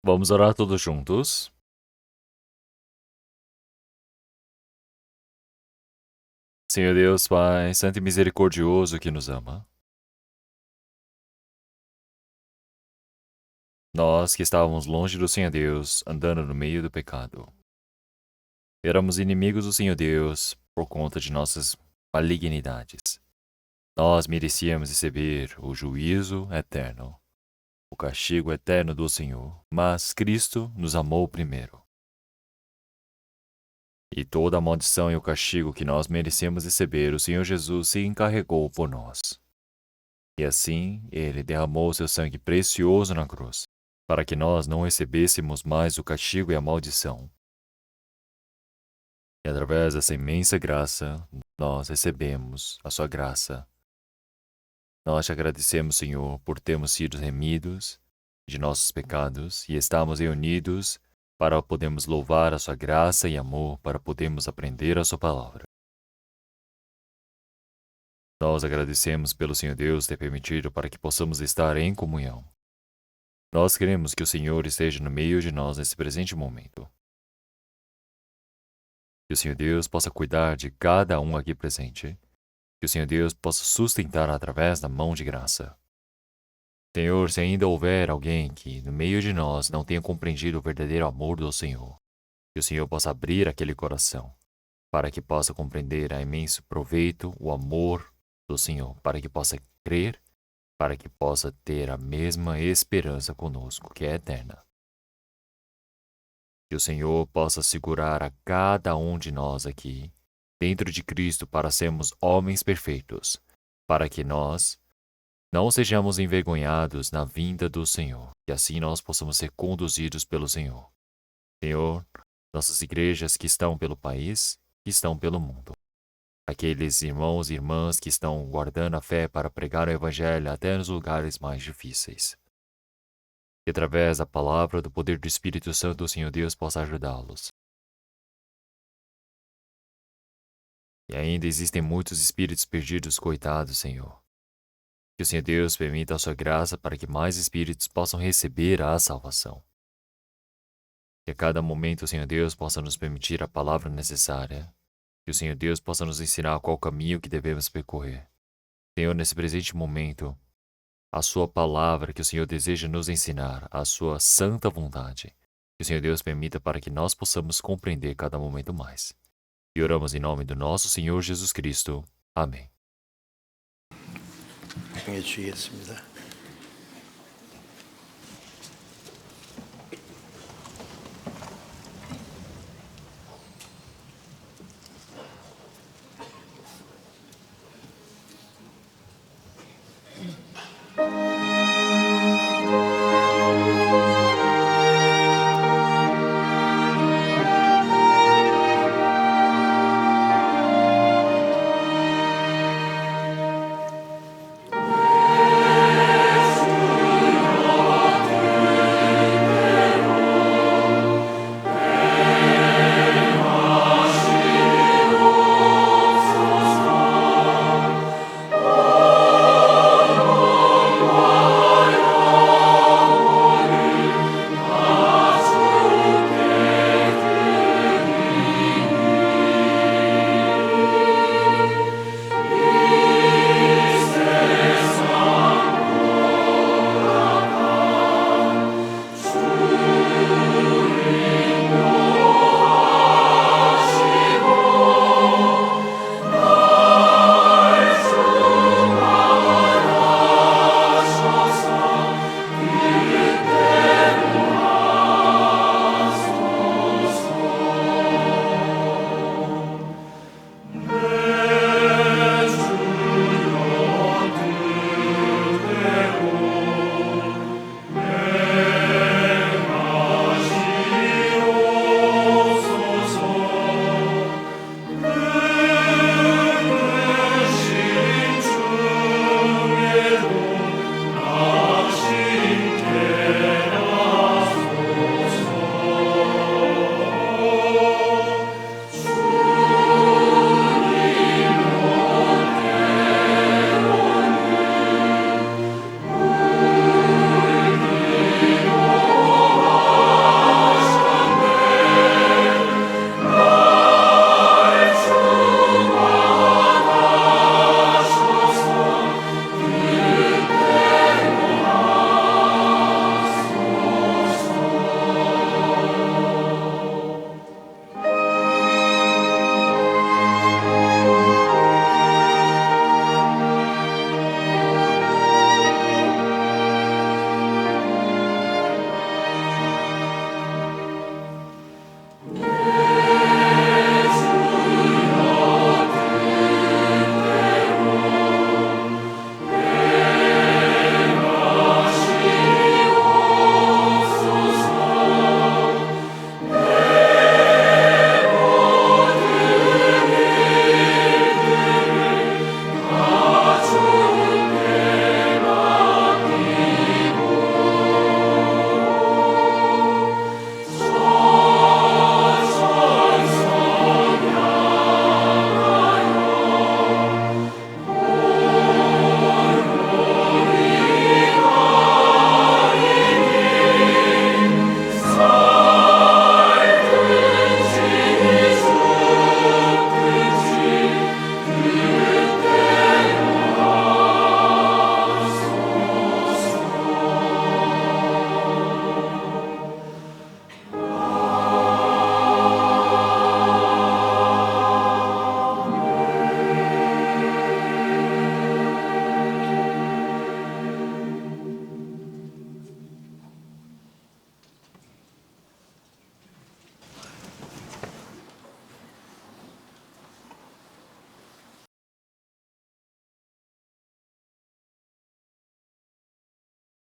Vamos orar todos juntos. Senhor Deus, Pai, santo e misericordioso que nos ama. Nós que estávamos longe do Senhor Deus, andando no meio do pecado. Éramos inimigos do Senhor Deus por conta de nossas malignidades. Nós merecíamos receber o juízo eterno, o castigo eterno do Senhor, mas Cristo nos amou primeiro. E toda a maldição e o castigo que nós merecemos receber, o Senhor Jesus se encarregou por nós. E assim, ele derramou seu sangue precioso na cruz, para que nós não recebêssemos mais o castigo e a maldição. E através dessa imensa graça, nós recebemos a sua graça. Nós te agradecemos, Senhor, por termos sido remidos de nossos pecados e estarmos reunidos para podermos louvar a sua graça e amor, para podermos aprender a sua palavra. Nós agradecemos pelo Senhor Deus ter permitido para que possamos estar em comunhão. Nós queremos que o Senhor esteja no meio de nós nesse presente momento. Que o Senhor Deus possa cuidar de cada um aqui presente. Que o Senhor Deus possa sustentar através da mão de graça. Senhor, se ainda houver alguém que no meio de nós não tenha compreendido o verdadeiro amor do Senhor, que o Senhor possa abrir aquele coração para que possa compreender a imenso proveito, o amor do Senhor, para que possa crer, para que possa ter a mesma esperança conosco, que é eterna. Que o Senhor possa segurar a cada um de nós aqui, dentro de Cristo, para sermos homens perfeitos, para que nós não sejamos envergonhados na vinda do Senhor, e assim nós possamos ser conduzidos pelo Senhor. Senhor, nossas igrejas que estão pelo país, que estão pelo mundo. Aqueles irmãos e irmãs que estão guardando a fé para pregar o Evangelho até nos lugares mais difíceis. Que através da palavra do poder do Espírito Santo, o Senhor Deus possa ajudá-los. E ainda existem muitos espíritos perdidos, coitados, Senhor. Que o Senhor Deus permita a sua graça para que mais espíritos possam receber a salvação. Que a cada momento o Senhor Deus possa nos permitir a palavra necessária. Que o Senhor Deus possa nos ensinar qual caminho que devemos percorrer. Senhor, nesse presente momento, a sua palavra que o Senhor deseja nos ensinar, a sua santa vontade. Que o Senhor Deus permita para que nós possamos compreender cada momento mais. E oramos em nome do nosso Senhor Jesus Cristo. Amém. 행해주시겠습니다.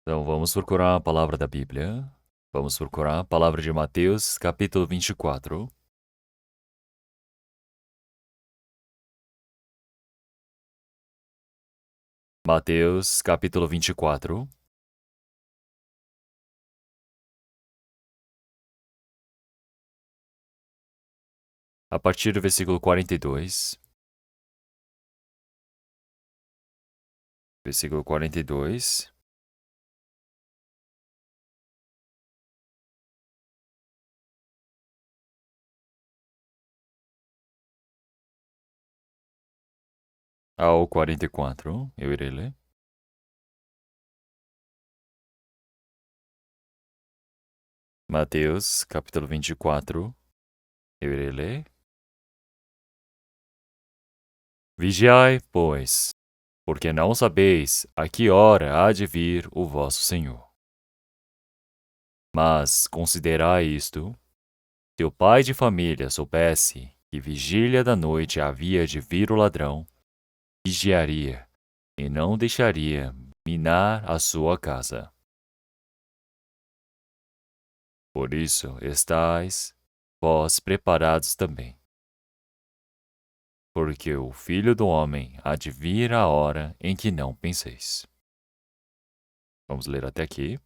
Então vamos procurar a palavra da Bíblia. Vamos procurar a palavra de Mateus, capítulo 24. Mateus, capítulo 24. A partir do versículo 42. Versículo 42 ao 44. Eu irei ler. Mateus, capítulo 24. Eu irei ler. Vigiai, pois, porque não sabeis a que hora há de vir o vosso Senhor. Mas considerai isto: se o pai de família soubesse que vigília da noite havia de vir o ladrão, vigiaria e não deixaria minar a sua casa. Por isso estais vós preparados também, porque o Filho do Homem há de vir a hora em que não penseis. Vamos ler até aqui.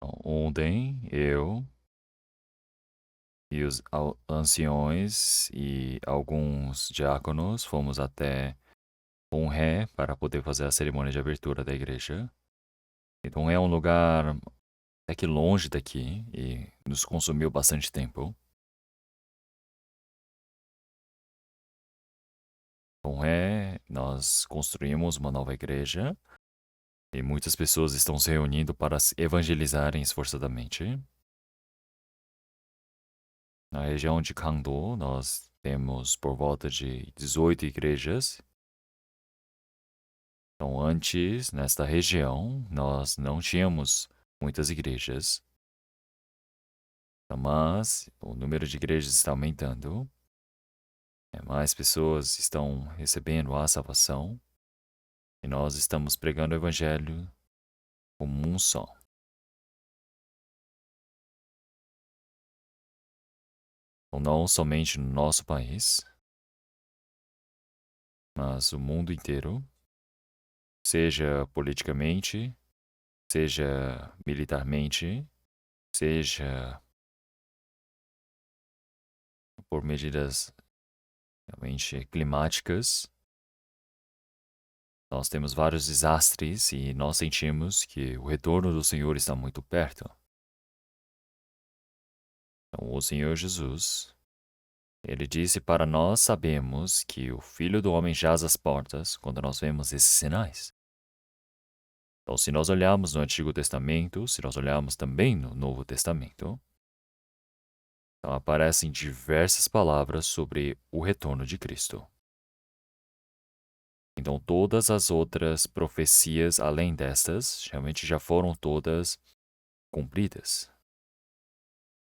Então, ontem eu e os anciões e alguns diáconos fomos até Ré para poder fazer a cerimônia de abertura da igreja. Então é um lugar até que longe daqui e nos consumiu bastante tempo. Nós construímos uma nova igreja e muitas pessoas estão se reunindo para se evangelizarem esforçadamente. Na região de Kangdo, nós temos por volta de 18 igrejas. Então, antes, nesta região, nós não tínhamos muitas igrejas, mas o número de igrejas está aumentando. Mais pessoas estão recebendo a salvação e nós estamos pregando o evangelho como um só. Então, não somente no nosso país, mas o mundo inteiro, seja politicamente, seja militarmente, seja por medidas realmente climáticas. Nós temos vários desastres e nós sentimos que o retorno do Senhor está muito perto. Então, o Senhor Jesus, ele disse para nós sabemos que o Filho do Homem jaz às portas quando nós vemos esses sinais. Então, se nós olharmos no Antigo Testamento, se nós olharmos também no Novo Testamento, então aparecem diversas palavras sobre o retorno de Cristo. Então, todas as outras profecias além destas, realmente já foram todas cumpridas.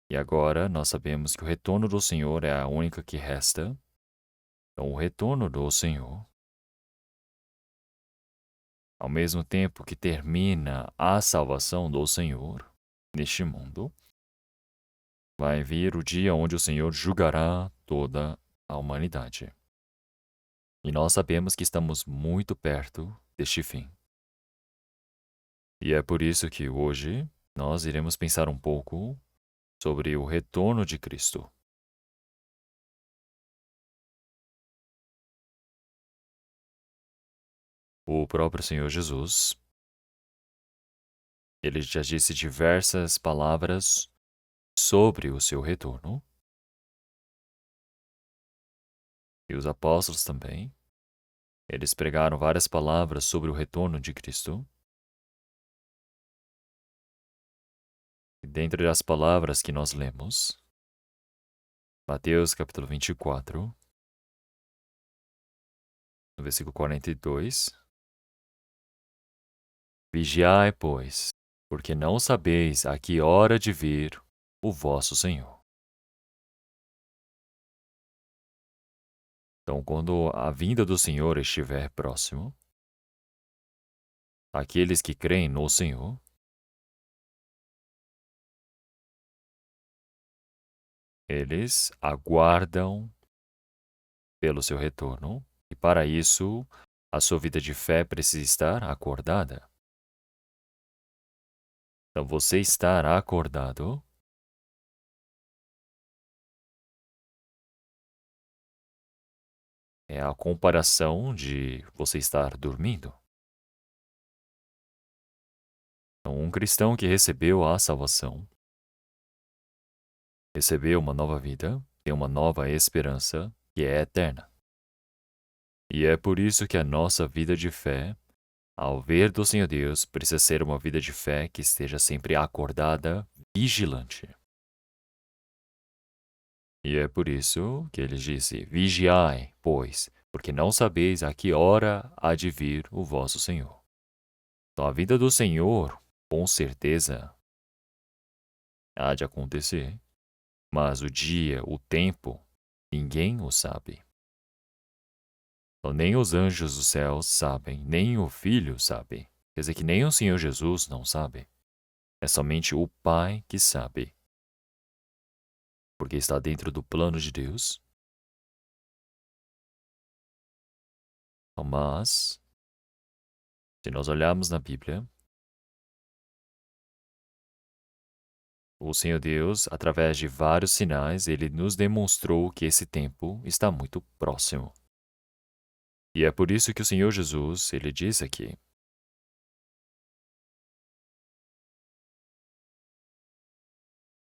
E agora nós sabemos que o retorno do Senhor é a única que resta. Então, o retorno do Senhor, ao mesmo tempo que termina a salvação do Senhor neste mundo, vai vir o dia onde o Senhor julgará toda a humanidade. E nós sabemos que estamos muito perto deste fim. E é por isso que hoje nós iremos pensar um pouco sobre o retorno de Cristo. O próprio Senhor Jesus, ele já disse diversas palavras sobre o seu retorno. E os apóstolos também. Eles pregaram várias palavras sobre o retorno de Cristo. E dentre as palavras que nós lemos, Mateus capítulo 24, no versículo 42. Vigiai, pois, porque não sabeis a que hora de vir o vosso Senhor. Então, quando a vinda do Senhor estiver próximo, aqueles que creem no Senhor, eles aguardam pelo seu retorno, e para isso, a sua vida de fé precisa estar acordada. Então, você estar acordado é a comparação de você estar dormindo. Então, um cristão que recebeu a salvação, recebeu uma nova vida, tem uma nova esperança que é eterna. E é por isso que a nossa vida de fé, ao ver do Senhor Deus, precisa ser uma vida de fé que esteja sempre acordada, vigilante. E é por isso que ele disse: Vigiai, pois, porque não sabeis a que hora há de vir o vosso Senhor. Então, a vida do Senhor, com certeza, há de acontecer, mas o dia, o tempo, ninguém o sabe. Então, nem os anjos dos céus sabem, nem o Filho sabe. Quer dizer que nem o Senhor Jesus não sabe. É somente o Pai que sabe. Porque está dentro do plano de Deus. Mas, se nós olharmos na Bíblia, o Senhor Deus, através de vários sinais, ele nos demonstrou que esse tempo está muito próximo. E é por isso que o Senhor Jesus, ele diz aqui: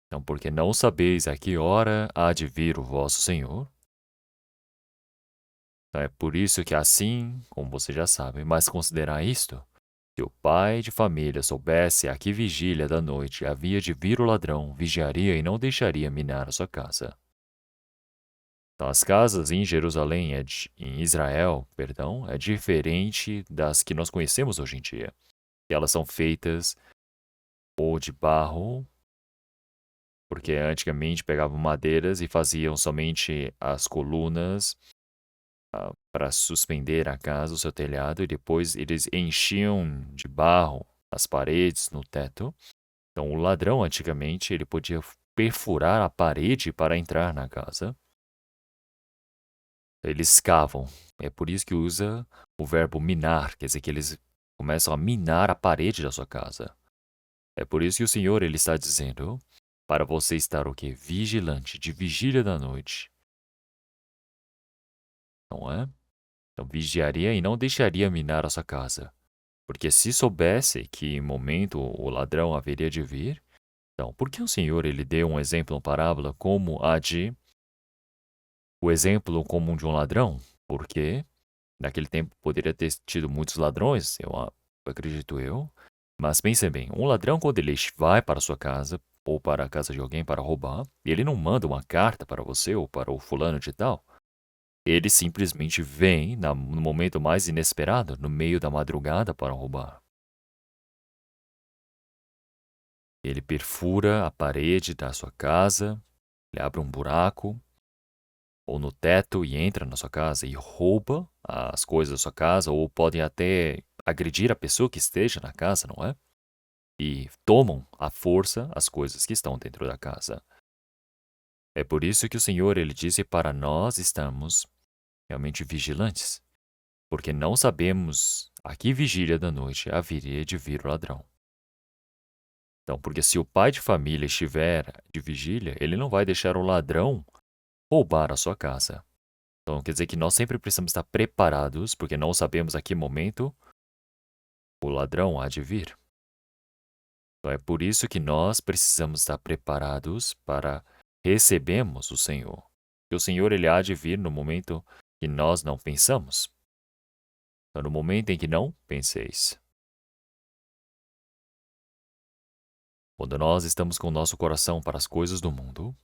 Então, porque não sabeis a que hora há de vir o vosso Senhor. Então, é por isso que assim, como você já sabe, mas considerar isto, se o pai de família soubesse a que vigília da noite havia de vir o ladrão, vigiaria e não deixaria minar a sua casa. Então, as casas em Jerusalém, em Israel, perdão, é diferente das que nós conhecemos hoje em dia. E elas são feitas ou de barro, porque antigamente pegavam madeiras e faziam somente as colunas para suspender a casa, o seu telhado, e depois eles enchiam de barro as paredes, no teto. Então, o ladrão, antigamente, ele podia perfurar a parede para entrar na casa. Eles cavam. É por isso que usa o verbo minar, quer dizer que eles começam a minar a parede da sua casa. É por isso que o Senhor ele está dizendo para você estar o quê? Vigilante, de vigília da noite. Não é? Então, vigiaria e não deixaria minar a sua casa. Porque se soubesse que em momento o ladrão haveria de vir, então, por que o Senhor ele deu um exemplo, uma parábola, como a de o exemplo comum de um ladrão? Porque naquele tempo poderia ter tido muitos ladrões, acredito eu. Mas pense bem, um ladrão quando ele vai para a sua casa ou para a casa de alguém para roubar, ele não manda uma carta para você ou para o fulano de tal. Ele simplesmente vem no momento mais inesperado, no meio da madrugada para roubar. Ele perfura a parede da sua casa, ele abre um buraco ou no teto e entra na sua casa e rouba as coisas da sua casa, ou podem até agredir a pessoa que esteja na casa, não é? E tomam à força as coisas que estão dentro da casa. É por isso que o Senhor ele disse para nós estarmos realmente vigilantes, porque não sabemos a que vigília da noite haveria de vir o ladrão. Então, porque se o pai de família estiver de vigília, ele não vai deixar o ladrão roubar a sua casa. Então, quer dizer que nós sempre precisamos estar preparados, porque não sabemos a que momento o ladrão há de vir. Então, é por isso que nós precisamos estar preparados para recebermos o Senhor. E o Senhor ele há de vir no momento que nós não pensamos. Então, no momento em que não penseis. Quando nós estamos com o nosso coração para as coisas do mundo,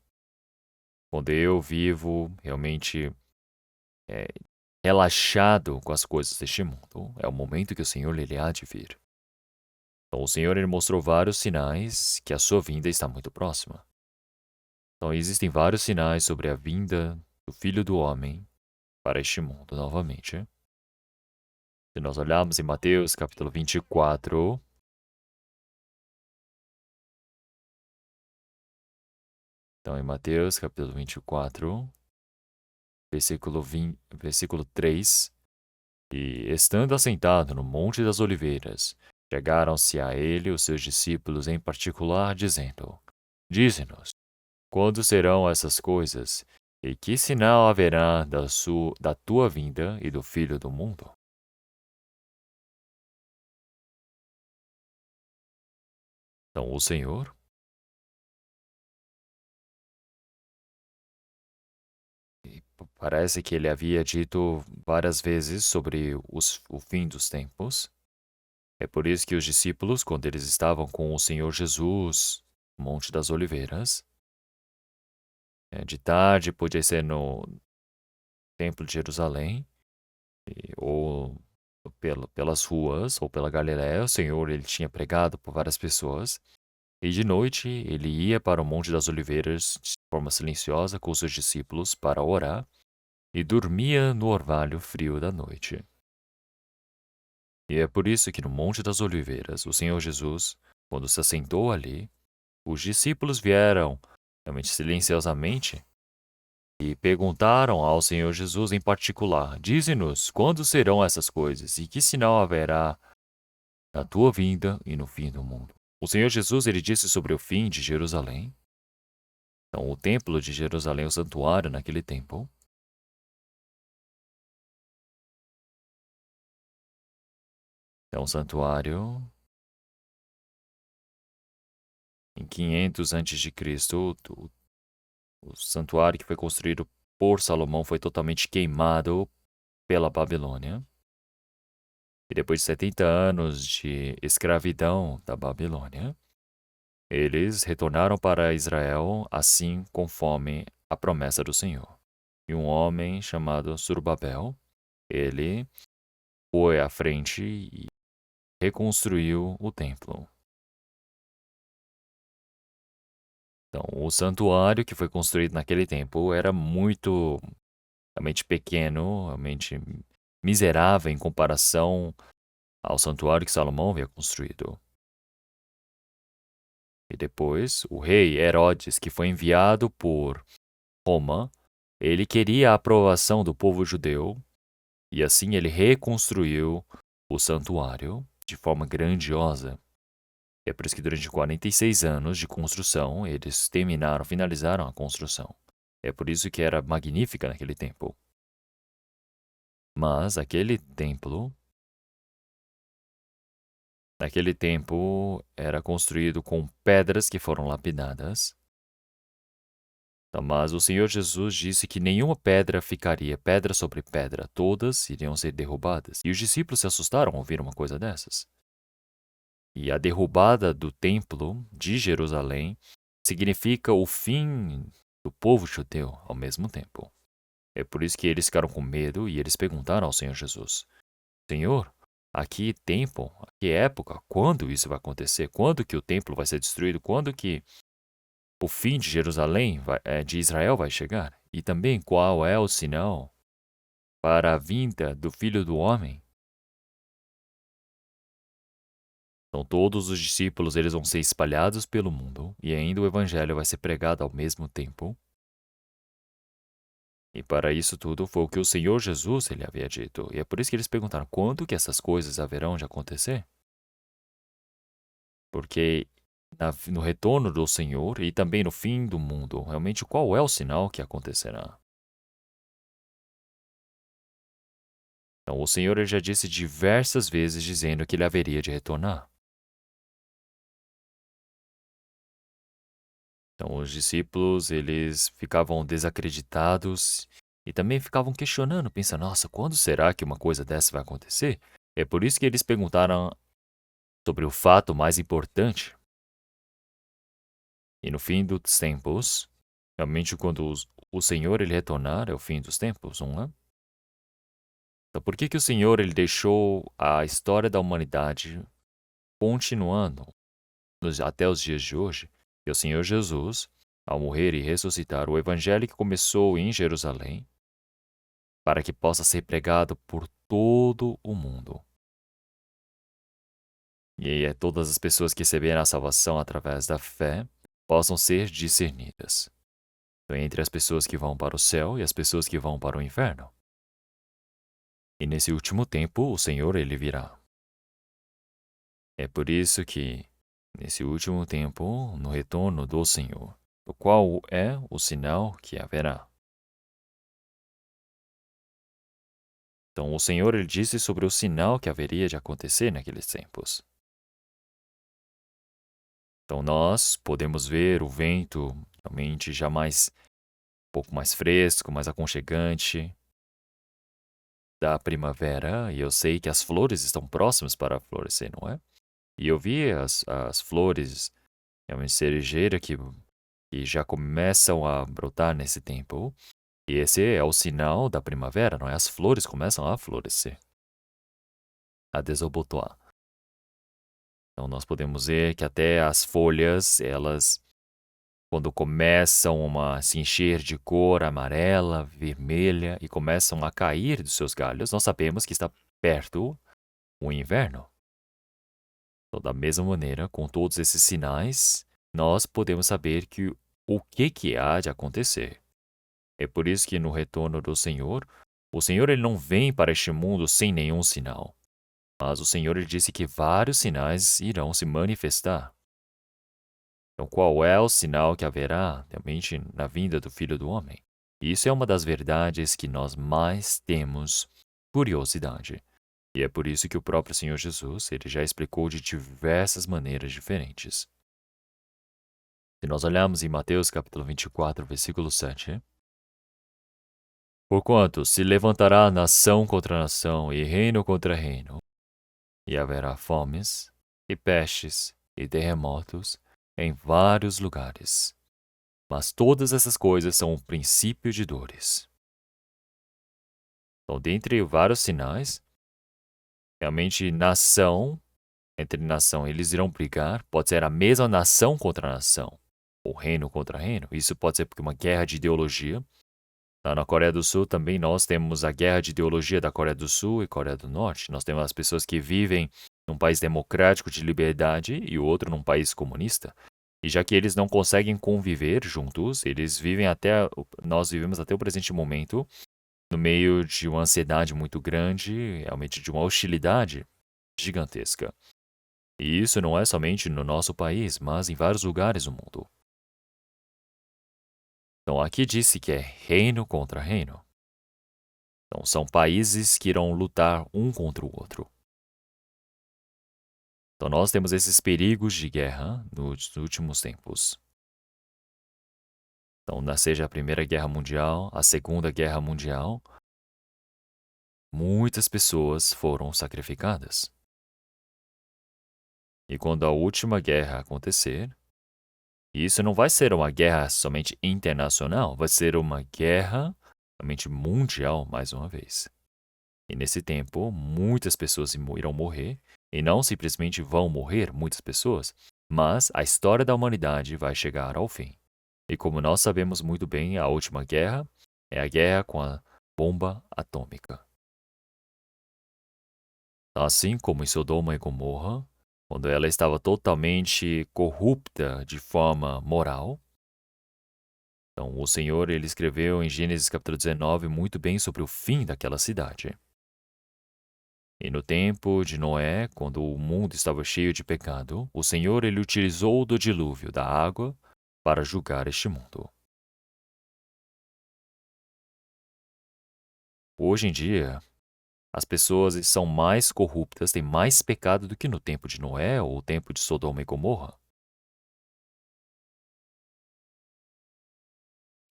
quando eu vivo realmente é, relaxado com as coisas deste mundo, é o momento que o Senhor ele há de vir. Então, o Senhor ele mostrou vários sinais que a sua vinda está muito próxima. Então, existem vários sinais sobre a vinda do Filho do Homem para este mundo novamente. Se nós olharmos em Mateus capítulo 24, então em Mateus capítulo 24, versículo 3, e estando assentado no Monte das Oliveiras, chegaram-se a ele os seus discípulos em particular, dizendo: Dize-nos, quando serão essas coisas? E que sinal haverá da tua vinda e do Filho do mundo? Então, o Senhor, parece que ele havia dito várias vezes sobre o fim dos tempos. É por isso que os discípulos, quando eles estavam com o Senhor Jesus, no Monte das Oliveiras, de tarde, podia ser no Templo de Jerusalém, ou pelas ruas, ou pela Galiléia, o Senhor ele tinha pregado por várias pessoas. E de noite ele ia para o Monte das Oliveiras de forma silenciosa com os seus discípulos para orar e dormia no orvalho frio da noite. E é por isso que no Monte das Oliveiras, o Senhor Jesus, quando se assentou ali, os discípulos vieram, realmente silenciosamente, e perguntaram ao Senhor Jesus em particular: Dize-nos quando serão essas coisas e que sinal haverá na tua vinda e no fim do mundo. O Senhor Jesus ele disse sobre o fim de Jerusalém. Então, o templo de Jerusalém, o santuário naquele tempo, é um santuário em 500 a.C. O santuário que foi construído por Salomão foi totalmente queimado pela Babilônia. E depois de 70 anos de escravidão da Babilônia, eles retornaram para Israel, assim conforme a promessa do Senhor. E um homem chamado Zorobabel, ele foi à frente e reconstruiu o templo. Então, o santuário que foi construído naquele tempo era muito, realmente pequeno, realmente miserável em comparação ao santuário que Salomão havia construído. E depois, o rei Herodes, que foi enviado por Roma, ele queria a aprovação do povo judeu, e assim ele reconstruiu o santuário de forma grandiosa. É por isso que durante 46 anos de construção, eles finalizaram a construção. É por isso que era magnífica naquele tempo. Mas naquele tempo era construído com pedras que foram lapidadas. Mas o Senhor Jesus disse que nenhuma pedra ficaria pedra sobre pedra, todas iriam ser derrubadas. E os discípulos se assustaram ao ouvir uma coisa dessas. E a derrubada do templo de Jerusalém significa o fim do povo judeu ao mesmo tempo. É por isso que eles ficaram com medo e eles perguntaram ao Senhor Jesus: Senhor, a que tempo, a que época, quando isso vai acontecer? Quando que o templo vai ser destruído? Quando que o fim de Jerusalém, de Israel vai chegar? E também qual é o sinal para a vinda do Filho do Homem? Então todos os discípulos eles vão ser espalhados pelo mundo e ainda o evangelho vai ser pregado ao mesmo tempo. E para isso tudo foi o que o Senhor Jesus ele havia dito. E é por isso que eles perguntaram quando que essas coisas haverão de acontecer? Porque no retorno do Senhor e também no fim do mundo, realmente qual é o sinal que acontecerá? Então o Senhor ele já disse diversas vezes dizendo que ele haveria de retornar. Então os discípulos eles ficavam desacreditados e também ficavam questionando, pensando, nossa, quando será que uma coisa dessa vai acontecer? É por isso que eles perguntaram sobre o fato mais importante. E no fim dos tempos, realmente quando o Senhor ele retornar, é o fim dos tempos, não é? Então por que que o Senhor ele deixou a história da humanidade continuando até os dias de hoje, que o Senhor Jesus, ao morrer e ressuscitar, o evangelho que começou em Jerusalém, para que possa ser pregado por todo o mundo. E aí todas as pessoas que receberam a salvação através da fé possam ser discernidas. Então, entre as pessoas que vão para o céu e as pessoas que vão para o inferno. E nesse último tempo, o Senhor, ele virá. É por isso que, nesse último tempo, no retorno do Senhor, o qual é o sinal que haverá. Então, o Senhor, ele disse sobre o sinal que haveria de acontecer naqueles tempos. Então, nós podemos ver o vento realmente já mais, um pouco mais fresco, mais aconchegante da primavera, e eu sei que as flores estão próximas para florescer, não é? E eu vi as flores, realmente cerejeira, que já começam a brotar nesse tempo. E esse é o sinal da primavera, não é? As flores começam a florescer, a desabotoar. Então, nós podemos ver que até as folhas, elas, quando começam a se encher de cor amarela, vermelha e começam a cair dos seus galhos, nós sabemos que está perto o inverno. Então, da mesma maneira, com todos esses sinais, nós podemos saber que o que há de acontecer. É por isso que no retorno do Senhor, o Senhor ele não vem para este mundo sem nenhum sinal. Mas o Senhor ele disse que vários sinais irão se manifestar. Então, qual é o sinal que haverá realmente na vinda do Filho do Homem? Isso é uma das verdades que nós mais temos curiosidade. E é por isso que o próprio Senhor Jesus ele já explicou de diversas maneiras diferentes. Se nós olharmos em Mateus capítulo 24, versículo 7, porquanto se levantará nação contra nação e reino contra reino, e haverá fomes, e pestes, e terremotos em vários lugares. Mas todas essas coisas são um princípio de dores. Então, dentre vários sinais, realmente entre nação, eles irão brigar. Pode ser a mesma nação contra nação, ou reino contra reino. Isso pode ser porque uma guerra de ideologia. Lá na Coreia do Sul também nós temos a guerra de ideologia da Coreia do Sul e Coreia do Norte. Nós temos as pessoas que vivem num país democrático de liberdade e o outro num país comunista. E já que eles não conseguem conviver juntos, nós vivemos até o presente momento no meio de uma ansiedade muito grande, realmente de uma hostilidade gigantesca. E isso não é somente no nosso país, mas em vários lugares do mundo. Então aqui disse que é reino contra reino. Então são países que irão lutar um contra o outro. Então nós temos esses perigos de guerra nos últimos tempos. Então, seja a Primeira Guerra Mundial, a Segunda Guerra Mundial, muitas pessoas foram sacrificadas. E quando a última guerra acontecer, isso não vai ser uma guerra somente internacional, vai ser uma guerra somente mundial mais uma vez. E nesse tempo, muitas pessoas irão morrer, e não simplesmente vão morrer muitas pessoas, mas a história da humanidade vai chegar ao fim. E como nós sabemos muito bem, a última guerra é a guerra com a bomba atômica. Assim como em Sodoma e Gomorra, quando ela estava totalmente corrupta de forma moral. Então, o Senhor ele escreveu em Gênesis capítulo 19 muito bem sobre o fim daquela cidade. E no tempo de Noé, quando o mundo estava cheio de pecado, o Senhor ele utilizou do dilúvio da água para julgar este mundo. Hoje em dia, as pessoas são mais corruptas, têm mais pecado do que no tempo de Noé ou o tempo de Sodoma e Gomorra.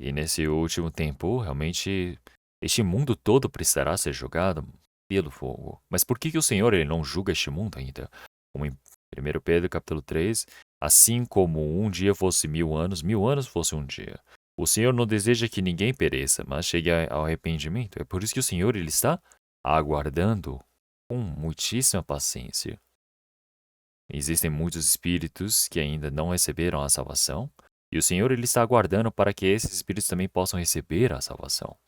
E nesse último tempo, realmente, este mundo todo precisará ser julgado pelo fogo. Mas por que o Senhor ele não julga este mundo ainda? Como em 1 Pedro capítulo 3, assim como um dia fosse 1000 anos fosse um dia. O Senhor não deseja que ninguém pereça, mas chegue ao arrependimento. É por isso que o Senhor ele está aguardando com muitíssima paciência. Existem muitos espíritos que ainda não receberam a salvação, e o Senhor ele está aguardando para que esses espíritos também possam receber a salvação.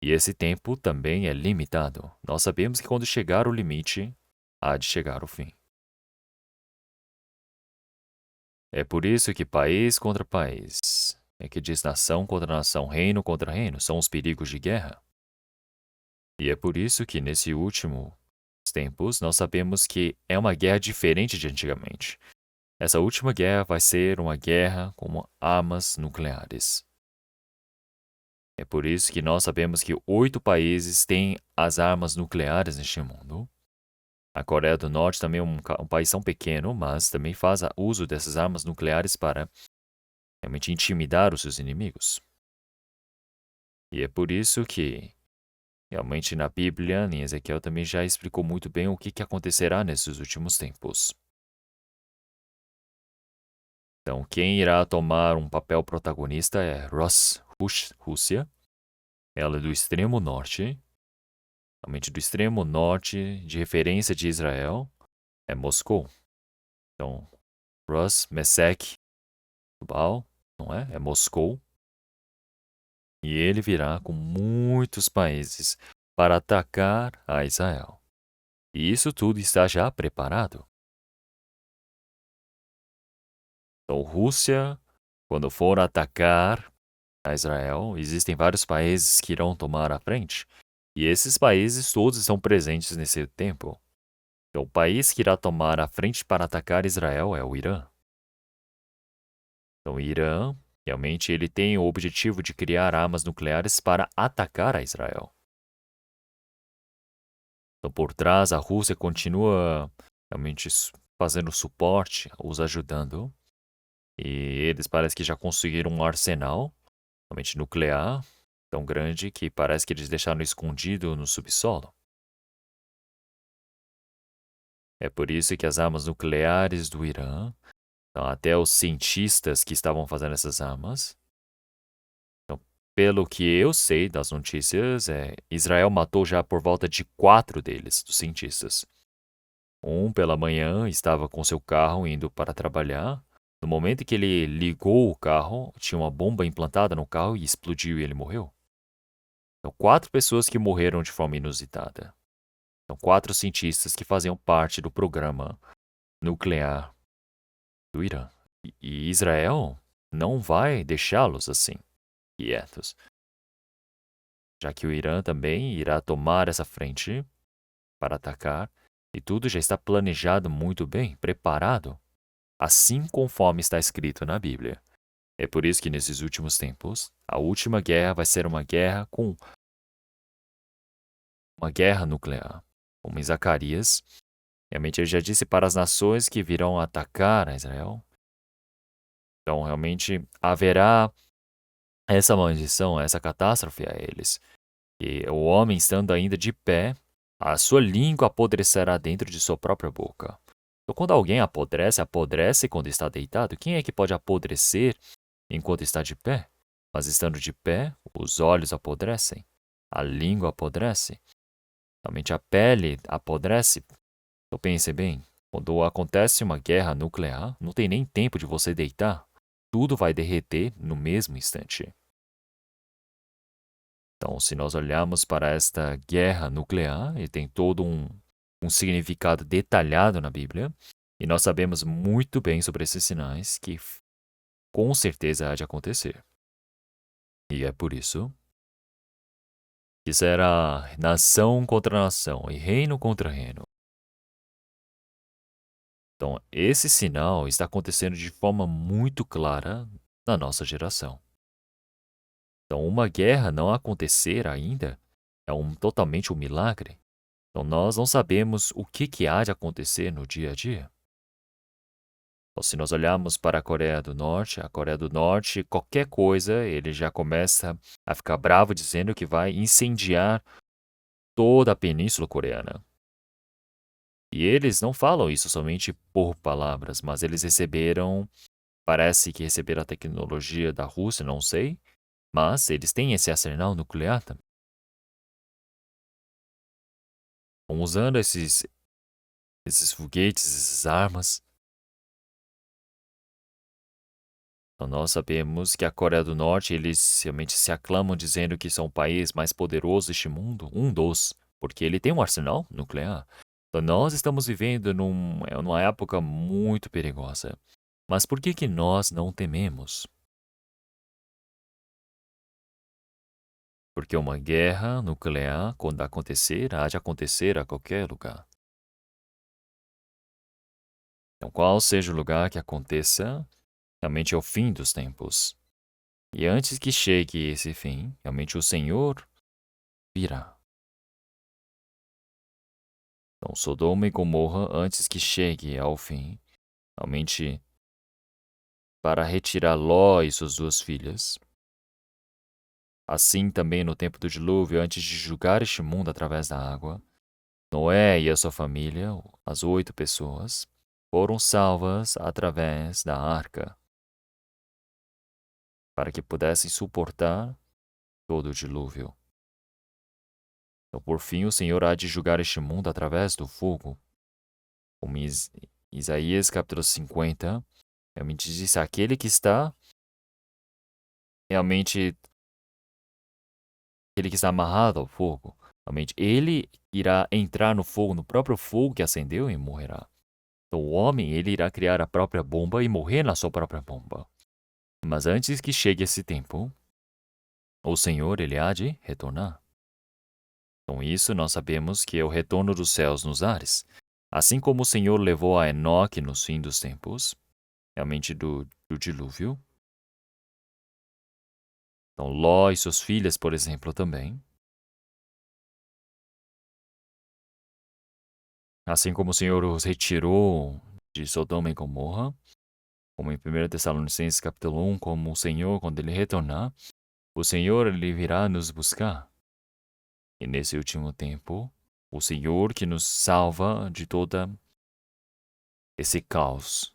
E esse tempo também é limitado. Nós sabemos que quando chegar o limite, há de chegar o fim. É por isso que país contra país, é que diz nação contra nação, reino contra reino, são os perigos de guerra. E é por isso que nesse último tempos nós sabemos que é uma guerra diferente de antigamente. Essa última guerra vai ser uma guerra com armas nucleares. É por isso que nós sabemos que 8 países têm as armas nucleares neste mundo. A Coreia do Norte também é um país tão pequeno, mas também faz uso dessas armas nucleares para realmente intimidar os seus inimigos. E é por isso que, realmente, na Bíblia, em Ezequiel também já explicou muito bem o que acontecerá nesses últimos tempos. Então, quem irá tomar um papel protagonista é Rússia. Ela é do extremo norte, realmente do extremo norte, de referência de Israel, é Moscou. Então, Meshek, Tubal, não é? É Moscou. E ele virá com muitos países para atacar a Israel. E isso tudo está já preparado. Então, Rússia, quando for atacar a Israel, existem vários países que irão tomar a frente. E esses países todos estão presentes nesse tempo. Então, o país que irá tomar a frente para atacar Israel é o Irã. Então, o Irã, realmente, ele tem o objetivo de criar armas nucleares para atacar a Israel. Então, por trás, a Rússia continua realmente fazendo suporte, os ajudando. E eles parece que já conseguiram um arsenal, realmente nuclear, tão grande que parece que eles deixaram escondido no subsolo. É por isso que as armas nucleares do Irã, então, até os cientistas que estavam fazendo essas armas, então, pelo que eu sei das notícias, Israel matou já por volta de 4 deles, dos cientistas. Um pela manhã estava com seu carro indo para trabalhar. No momento em que ele ligou o carro, tinha uma bomba implantada no carro e explodiu e ele morreu. Então, 4 pessoas que morreram de forma inusitada. São 4 cientistas que faziam parte do programa nuclear do Irã. E Israel não vai deixá-los assim, quietos, já que o Irã também irá tomar essa frente para atacar e tudo já está planejado muito bem, preparado, assim conforme está escrito na Bíblia. É por isso que nesses últimos tempos, a última guerra vai ser uma guerra com uma guerra nuclear. Como em Zacarias, realmente ele já disse para as nações que virão atacar a Israel. Então, realmente haverá essa maldição, essa catástrofe a eles. E o homem estando ainda de pé, a sua língua apodrecerá dentro de sua própria boca. Então, quando alguém apodrece, apodrece quando está deitado. Quem é que pode apodrecer enquanto está de pé? Mas estando de pé, os olhos apodrecem, a língua apodrece, realmente a pele apodrece. Então pense bem, quando acontece uma guerra nuclear, não tem nem tempo de você deitar. Tudo vai derreter no mesmo instante. Então, se nós olharmos para esta guerra nuclear, ele tem todo um significado detalhado na Bíblia, e nós sabemos muito bem sobre esses sinais que com certeza há de acontecer. E é por isso que será nação contra nação e reino contra reino. Então, esse sinal está acontecendo de forma muito clara na nossa geração. Então, uma guerra não acontecer ainda é totalmente um milagre. Então, nós não sabemos o que há de acontecer no dia a dia. Então, se nós olharmos para a Coreia do Norte, qualquer coisa, ele já começa a ficar bravo dizendo que vai incendiar toda a Península Coreana. E eles não falam isso somente por palavras, mas eles parece que receberam a tecnologia da Rússia, não sei, mas eles têm esse arsenal nuclear também. Usando esses foguetes, essas armas. Então, nós sabemos que a Coreia do Norte, eles realmente se aclamam dizendo que são o país mais poderoso deste mundo, um dos, porque ele tem um arsenal nuclear. Então, nós estamos vivendo numa época muito perigosa. Mas por que que nós não tememos? Porque uma guerra nuclear, quando acontecer, há de acontecer a qualquer lugar. Então, qual seja o lugar que aconteça, realmente é o fim dos tempos. E antes que chegue esse fim, realmente o Senhor virá. Então, Sodoma e Gomorra, antes que chegue ao fim, realmente para retirar Ló e suas duas filhas. Assim também no tempo do dilúvio, antes de julgar este mundo através da água, Noé e a sua família, as 8 pessoas, foram salvas através da arca, para que pudessem suportar todo o dilúvio. Então, por fim, o Senhor há de julgar este mundo através do fogo. Como Isaías capítulo 50, realmente diz: aquele que está realmente, aquele que está amarrado ao fogo, realmente ele irá entrar no fogo, no próprio fogo que acendeu e morrerá. Então, o homem, ele irá criar a própria bomba e morrer na sua própria bomba. Mas antes que chegue esse tempo, o Senhor, ele há de retornar. Com isso, nós sabemos que é o retorno dos céus nos ares. Assim como o Senhor levou a Enoque no fim dos tempos, realmente do dilúvio. Então, Ló e suas filhas, por exemplo, também. Assim como o Senhor os retirou de Sodoma e Gomorra, como em 1 Tessalonicenses capítulo 1, como o Senhor, quando ele retornar, o Senhor, ele virá nos buscar. E nesse último tempo, o Senhor que nos salva de toda esse caos.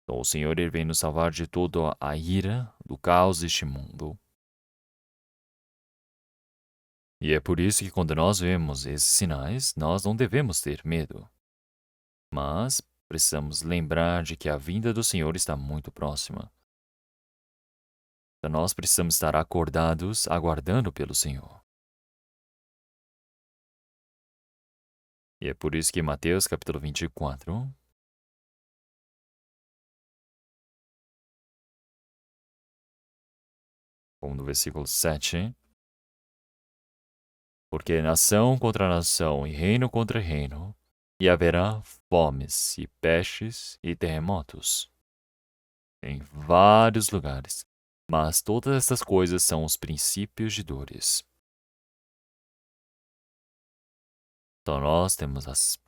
Então, o Senhor, ele vem nos salvar de toda a ira do caos deste mundo. E é por isso que quando nós vemos esses sinais, nós não devemos ter medo. Mas precisamos lembrar de que a vinda do Senhor está muito próxima. Então nós precisamos estar acordados, aguardando pelo Senhor. E é por isso que Mateus capítulo 24, como no versículo 7, porque nação contra nação e reino contra reino, e haverá fomes e pestes e terremotos em vários lugares. Mas todas estas coisas são os princípios de dores. Então nós temos as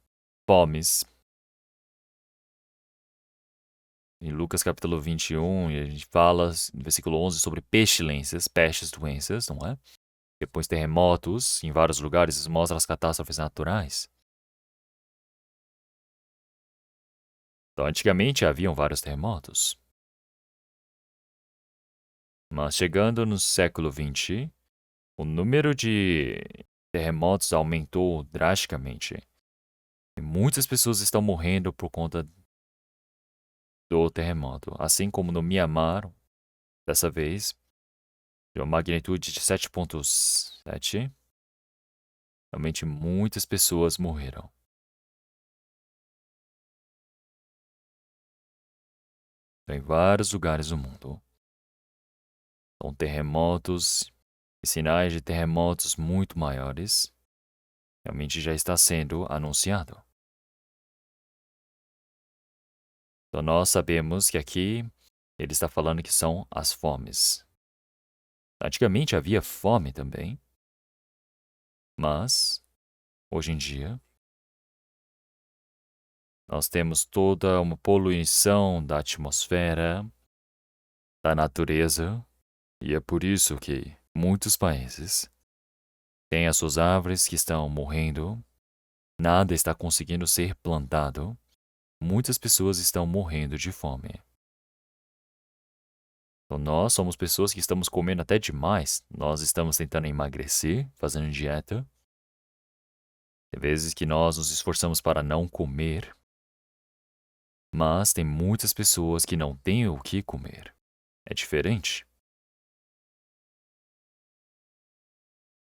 fomes. Em Lucas capítulo 21, e a gente fala no versículo 11 sobre pestilências, pestes, doenças, não é? Depois terremotos, em vários lugares, isso mostra as catástrofes naturais. Então, antigamente haviam vários terremotos. Mas chegando no século XX, o número de terremotos aumentou drasticamente. E muitas pessoas estão morrendo por conta do terremoto. Assim como no Mianmar, dessa vez, de uma magnitude de 7,7, realmente muitas pessoas morreram. Em vários lugares do mundo. São terremotos e sinais de terremotos muito maiores. Realmente já está sendo anunciado. Então nós sabemos que aqui ele está falando que são as fomes. Antigamente havia fome também, mas hoje em dia nós temos toda uma poluição da atmosfera, da natureza, e é por isso que muitos países têm as suas árvores que estão morrendo, nada está conseguindo ser plantado, muitas pessoas estão morrendo de fome. Então, nós somos pessoas que estamos comendo até demais, nós estamos tentando emagrecer, fazendo dieta, Tem vezes que nós nos esforçamos para não comer, mas tem muitas pessoas que não têm o que comer. É diferente.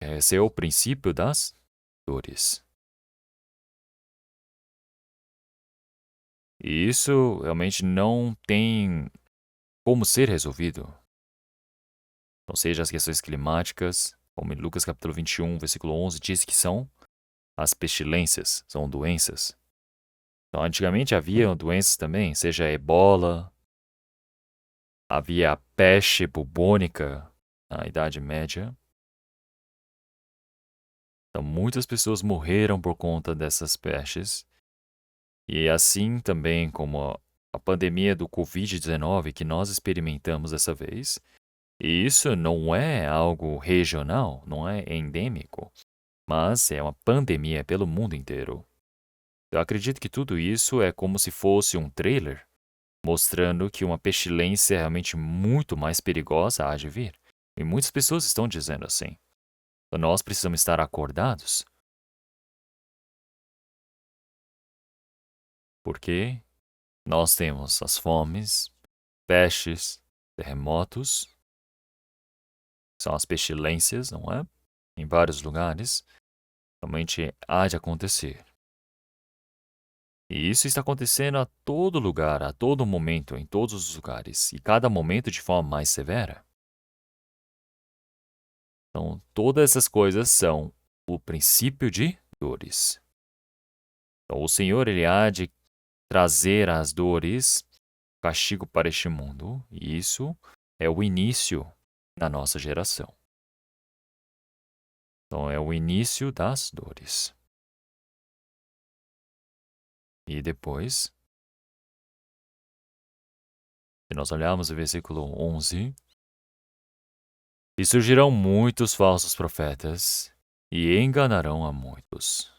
Esse é o princípio das dores. E isso realmente não tem como ser resolvido. Não seja as questões climáticas, como em Lucas capítulo 21, versículo 11, diz que são as pestilências, são doenças. Então, antigamente havia doenças também, seja ebola, havia a peste bubônica na Idade Média. Então, muitas pessoas morreram por conta dessas pestes. E assim também como a pandemia do Covid-19 que nós experimentamos dessa vez, e isso não é algo regional, não é endêmico, mas é uma pandemia pelo mundo inteiro. Eu acredito que tudo isso é como se fosse um trailer mostrando que uma pestilência é realmente muito mais perigosa há de vir. E muitas pessoas estão dizendo assim. Então nós precisamos estar acordados, porque nós temos as fomes, pestes, terremotos, são as pestilências, não é? Em vários lugares, realmente há de acontecer. E isso está acontecendo a todo lugar, a todo momento, em todos os lugares, e cada momento de forma mais severa. Então, todas essas coisas são o princípio de dores. Então, o Senhor, ele há de trazer as dores, castigo para este mundo, e isso é o início da nossa geração. Então, é o início das dores. E depois, se nós olharmos o versículo 11, e surgirão muitos falsos profetas e enganarão a muitos.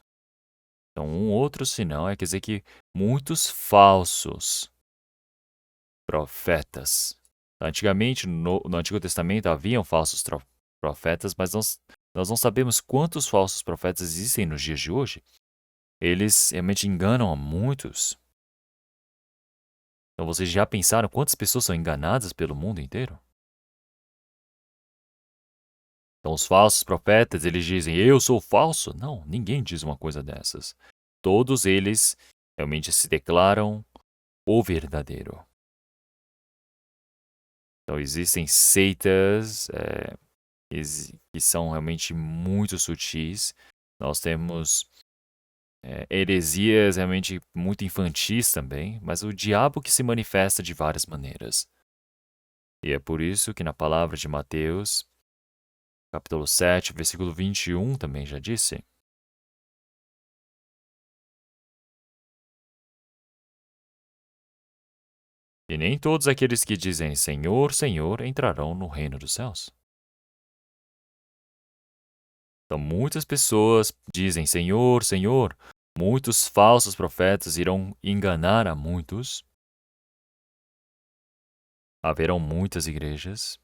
Então, um outro sinal é quer dizer que muitos falsos profetas. Antigamente, no Antigo Testamento, haviam falsos profetas, mas nós não sabemos quantos falsos profetas existem nos dias de hoje. Eles realmente enganam a muitos. Então, vocês já pensaram quantas pessoas são enganadas pelo mundo inteiro? Então, os falsos profetas, eles dizem, eu sou falso? Não, ninguém diz uma coisa dessas. Todos eles realmente se declaram o verdadeiro. Então, existem seitas que são realmente muito sutis. Nós temos heresias realmente muito infantis também, mas o diabo que se manifesta de várias maneiras. E é por isso que na palavra de Mateus, capítulo 7, versículo 21, também já disse. E nem todos aqueles que dizem Senhor, Senhor entrarão no reino dos céus. Então, muitas pessoas dizem Senhor, Senhor. Muitos falsos profetas irão enganar a muitos. Haverão muitas igrejas.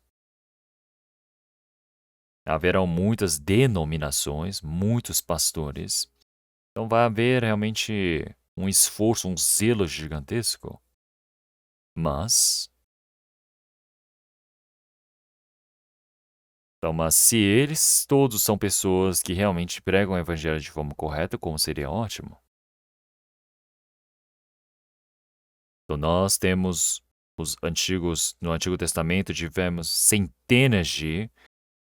Haverão muitas denominações, muitos pastores. Então, vai haver realmente um esforço, um zelo gigantesco. Mas se eles todos são pessoas que realmente pregam o evangelho de forma correta, como seria ótimo. Então nós temos no Antigo Testamento tivemos centenas de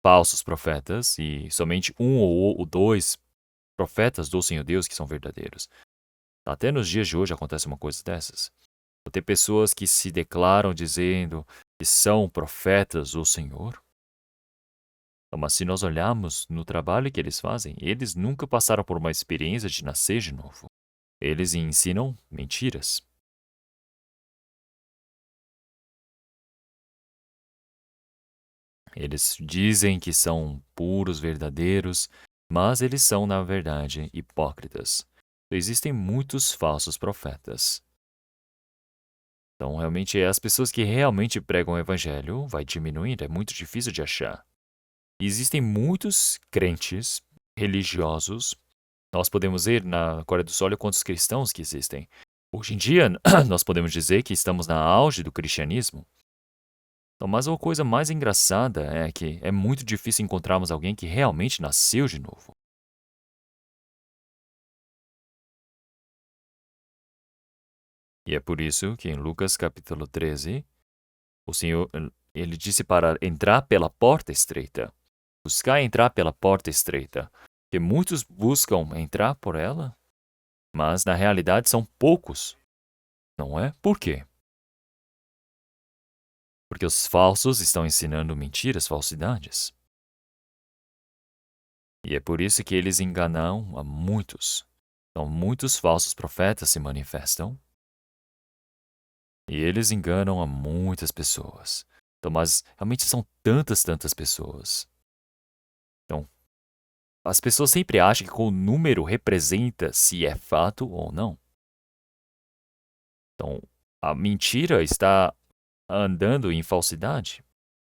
falsos profetas e somente um ou dois profetas do Senhor Deus que são verdadeiros. Até nos dias de hoje acontece uma coisa dessas. Tem pessoas que se declaram dizendo que são profetas do Senhor. Mas se nós olharmos no trabalho que eles fazem, eles nunca passaram por uma experiência de nascer de novo. Eles ensinam mentiras. Eles dizem que são puros, verdadeiros, mas eles são, na verdade, hipócritas. Existem muitos falsos profetas. Então, realmente, as pessoas que realmente pregam o evangelho vai diminuindo, é muito difícil de achar. Existem muitos crentes religiosos Nós podemos ver na Coreia do Sul, olha quantos cristãos que existem. Hoje em dia, nós podemos dizer que estamos na auge do cristianismo. Então, mas uma coisa mais engraçada é que é muito difícil encontrarmos alguém que realmente nasceu de novo. E é por isso que em Lucas capítulo 13, o Senhor, ele disse para entrar pela porta estreita. Buscar entrar pela porta estreita. Que muitos buscam entrar por ela, mas na realidade são poucos, não é? Por quê? Porque os falsos estão ensinando mentiras, falsidades. E é por isso que eles enganam a muitos. Então, muitos falsos profetas se manifestam e eles enganam a muitas pessoas. Então, mas realmente são tantas pessoas. Então, as pessoas sempre acham que o número representa se é fato ou não. Então, a mentira está andando em falsidade.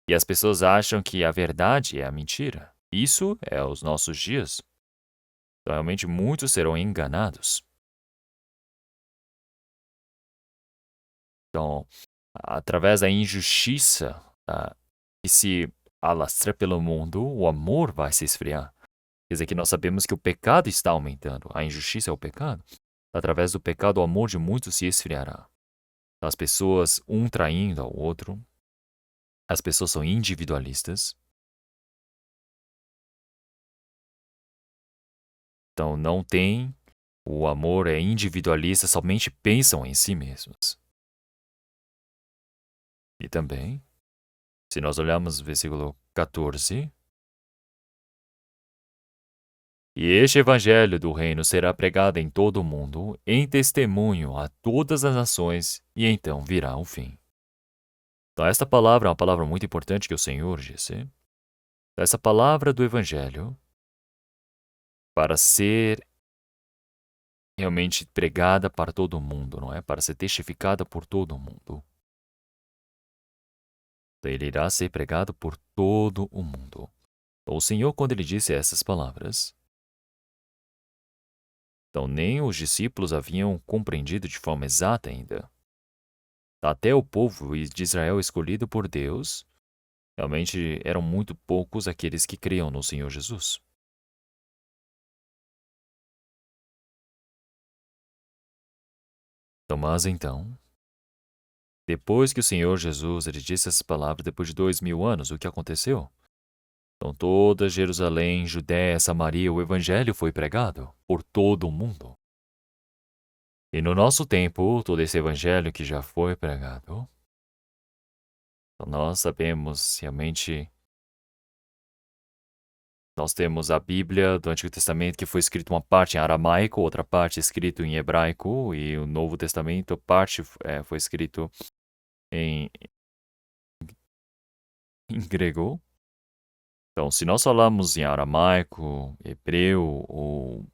E as pessoas acham que a verdade é a mentira. Isso é os nossos dias. Então, realmente, muitos serão enganados. Então, através da injustiça que se alastra pelo mundo, o amor vai se esfriar. Quer dizer que nós sabemos que o pecado está aumentando. A injustiça é o pecado. Através do pecado, o amor de muitos se esfriará. As pessoas, um traindo ao outro. As pessoas são individualistas. Então, não tem. O amor é individualista, somente pensam em si mesmos. E também, se nós olharmos o versículo 14, e este evangelho do reino será pregado em todo o mundo, em testemunho a todas as nações, e então virá o fim. Então, esta palavra é uma palavra muito importante que o Senhor disse. Essa palavra do evangelho, para ser realmente pregada para todo o mundo, não é? Para ser testificada por todo o mundo. Então, ele irá ser pregado por todo o mundo. Então, o Senhor, quando ele disse essas palavras, então nem os discípulos haviam compreendido de forma exata ainda. Até o povo de Israel escolhido por Deus, realmente eram muito poucos aqueles que criam no Senhor Jesus. Então, mas então, depois que o Senhor Jesus ele disse essas palavras, depois de 2000 anos, o que aconteceu? Então, toda Jerusalém, Judéia, Samaria, o Evangelho foi pregado por todo o mundo. E no nosso tempo, todo esse Evangelho que já foi pregado, então nós sabemos realmente. Nós temos a Bíblia do Antigo Testamento, que foi escrito uma parte em aramaico, outra parte escrito em hebraico, e o Novo Testamento, parte foi escrito em, em grego. Então, se nós falamos em aramaico, hebreu ou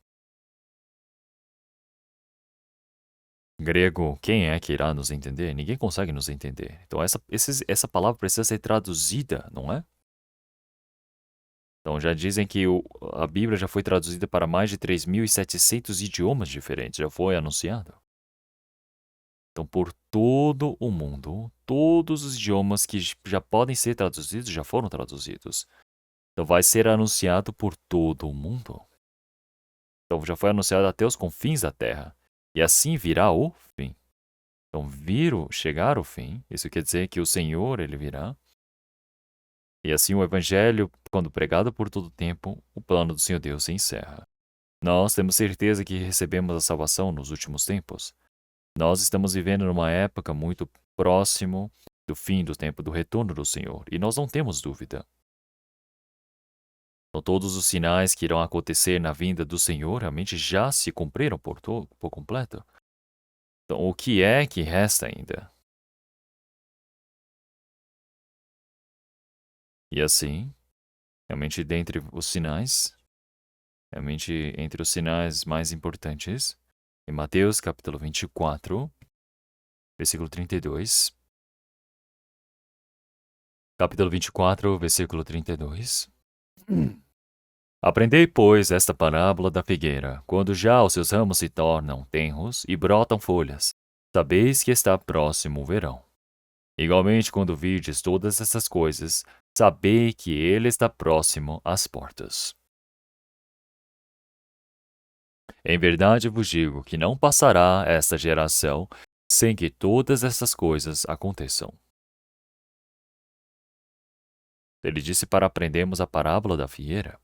grego, quem é que irá nos entender? Ninguém consegue nos entender. Então, essa palavra precisa ser traduzida, não é? Então, já dizem que a Bíblia já foi traduzida para mais de 3.700 idiomas diferentes, já foi anunciado. Então, por todo o mundo, todos os idiomas que já podem ser traduzidos já foram traduzidos. Então, vai ser anunciado por todo o mundo. Então, já foi anunciado até os confins da terra. E assim virá o fim. Então, chegar o fim, isso quer dizer que o Senhor, ele virá. E assim o evangelho, quando pregado por todo o tempo, o plano do Senhor Deus se encerra. Nós temos certeza que recebemos a salvação nos últimos tempos. Nós estamos vivendo numa época muito próximo do fim do tempo do retorno do Senhor, e nós não temos dúvida. Então, todos os sinais que irão acontecer na vinda do Senhor realmente já se cumpriram por completo. Então, o que é que resta ainda? E assim, realmente dentre os sinais, realmente entre os sinais mais importantes, em Mateus capítulo 24, versículo 32. Capítulo 24, versículo 32. Aprendei, pois, esta parábola da figueira. Quando já os seus ramos se tornam tenros e brotam folhas, sabeis que está próximo o verão. Igualmente, quando virdes todas essas coisas, sabei que ele está próximo às portas. Em verdade vos digo que não passará esta geração sem que todas essas coisas aconteçam. Ele disse para aprendermos a parábola da figueira.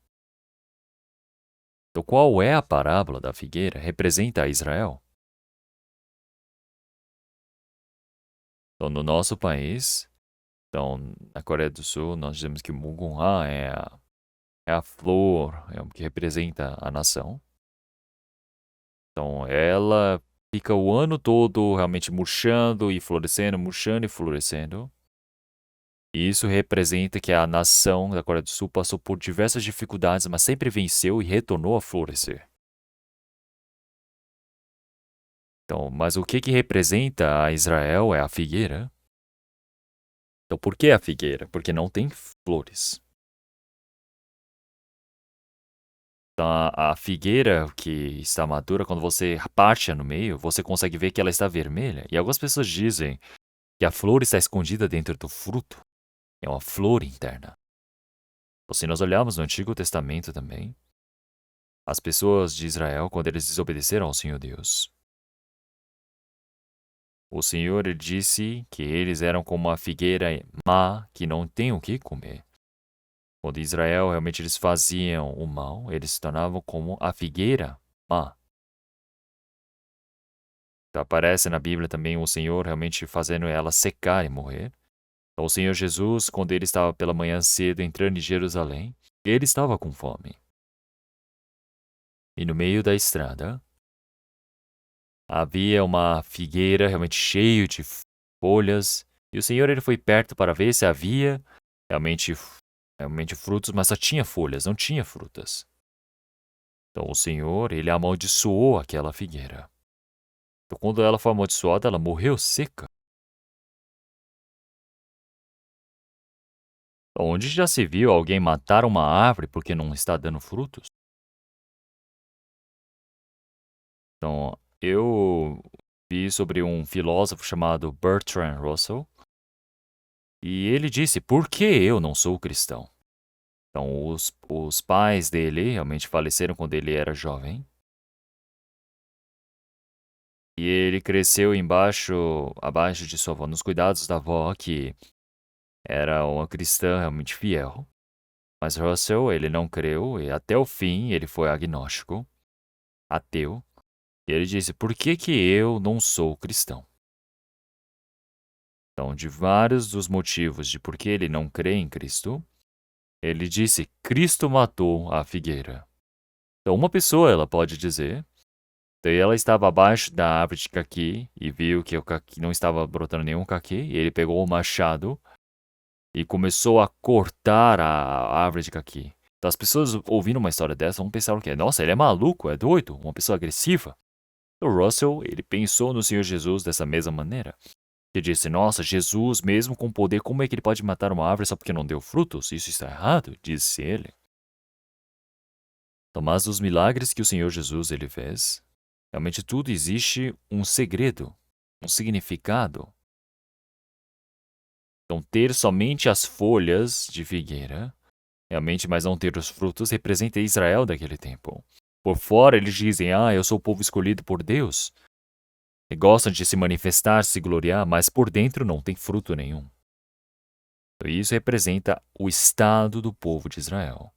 Então, qual é a parábola da figueira? Representa a Israel. Então, no nosso país, então, na Coreia do Sul, nós dizemos que Mugunha é a flor que representa a nação. Então, ela fica o ano todo realmente murchando e florescendo, murchando e florescendo. E isso representa que a nação da Coreia do Sul passou por diversas dificuldades, mas sempre venceu e retornou a florescer. Então, mas o que representa a Israel é a figueira. Então, por que a figueira? Porque não tem flores. Então, a figueira que está madura, quando você parte no meio, você consegue ver que ela está vermelha. E algumas pessoas dizem que a flor está escondida dentro do fruto. É uma flor interna. Então, se nós olharmos no Antigo Testamento também, as pessoas de Israel, quando eles desobedeceram ao Senhor Deus, o Senhor disse que eles eram como a figueira má que não tem o que comer. Quando Israel realmente eles faziam o mal, eles se tornavam como a figueira má. Então, aparece na Bíblia também o Senhor realmente fazendo ela secar e morrer. Então, o Senhor Jesus, quando ele estava pela manhã cedo entrando em Jerusalém, ele estava com fome. E no meio da estrada, havia uma figueira realmente cheia de folhas. E o Senhor ele foi perto para ver se havia realmente frutos, mas só tinha folhas, não tinha frutas. Então o Senhor ele amaldiçoou aquela figueira. Então, quando ela foi amaldiçoada, ela morreu seca. Onde já se viu alguém matar uma árvore porque não está dando frutos? Então, eu vi sobre um filósofo chamado Bertrand Russell, e ele disse: por que eu não sou cristão? Então, os pais dele realmente faleceram quando ele era jovem. E ele cresceu abaixo de sua avó, nos cuidados da avó, que era uma cristã realmente fiel. Mas Russell, ele não creu, e até o fim ele foi agnóstico, ateu. E ele disse: por que que eu não sou cristão? Então, de vários dos motivos de por que ele não crê em Cristo, ele disse: Cristo matou a figueira. Então, uma pessoa ela pode dizer, daí ela estava abaixo da árvore de caqui e viu que o caqui não estava brotando nenhum caqui, e ele pegou o machado e começou a cortar a árvore de caqui. Então, as pessoas ouvindo uma história dessa vão pensar o quê? Nossa, ele é maluco, é doido, uma pessoa agressiva. O Russell, ele pensou no Senhor Jesus dessa mesma maneira. Ele disse: nossa, Jesus, mesmo com poder, como é que ele pode matar uma árvore só porque não deu frutos? Isso está errado, disse ele. Então, mas os milagres que o Senhor Jesus ele fez, realmente tudo existe um segredo, um significado. Então, ter somente as folhas de figueira, realmente, mas não ter os frutos, representa Israel daquele tempo. Por fora, eles dizem: eu sou o povo escolhido por Deus. E gostam de se manifestar, se gloriar, mas por dentro não tem fruto nenhum. Então, isso representa o estado do povo de Israel.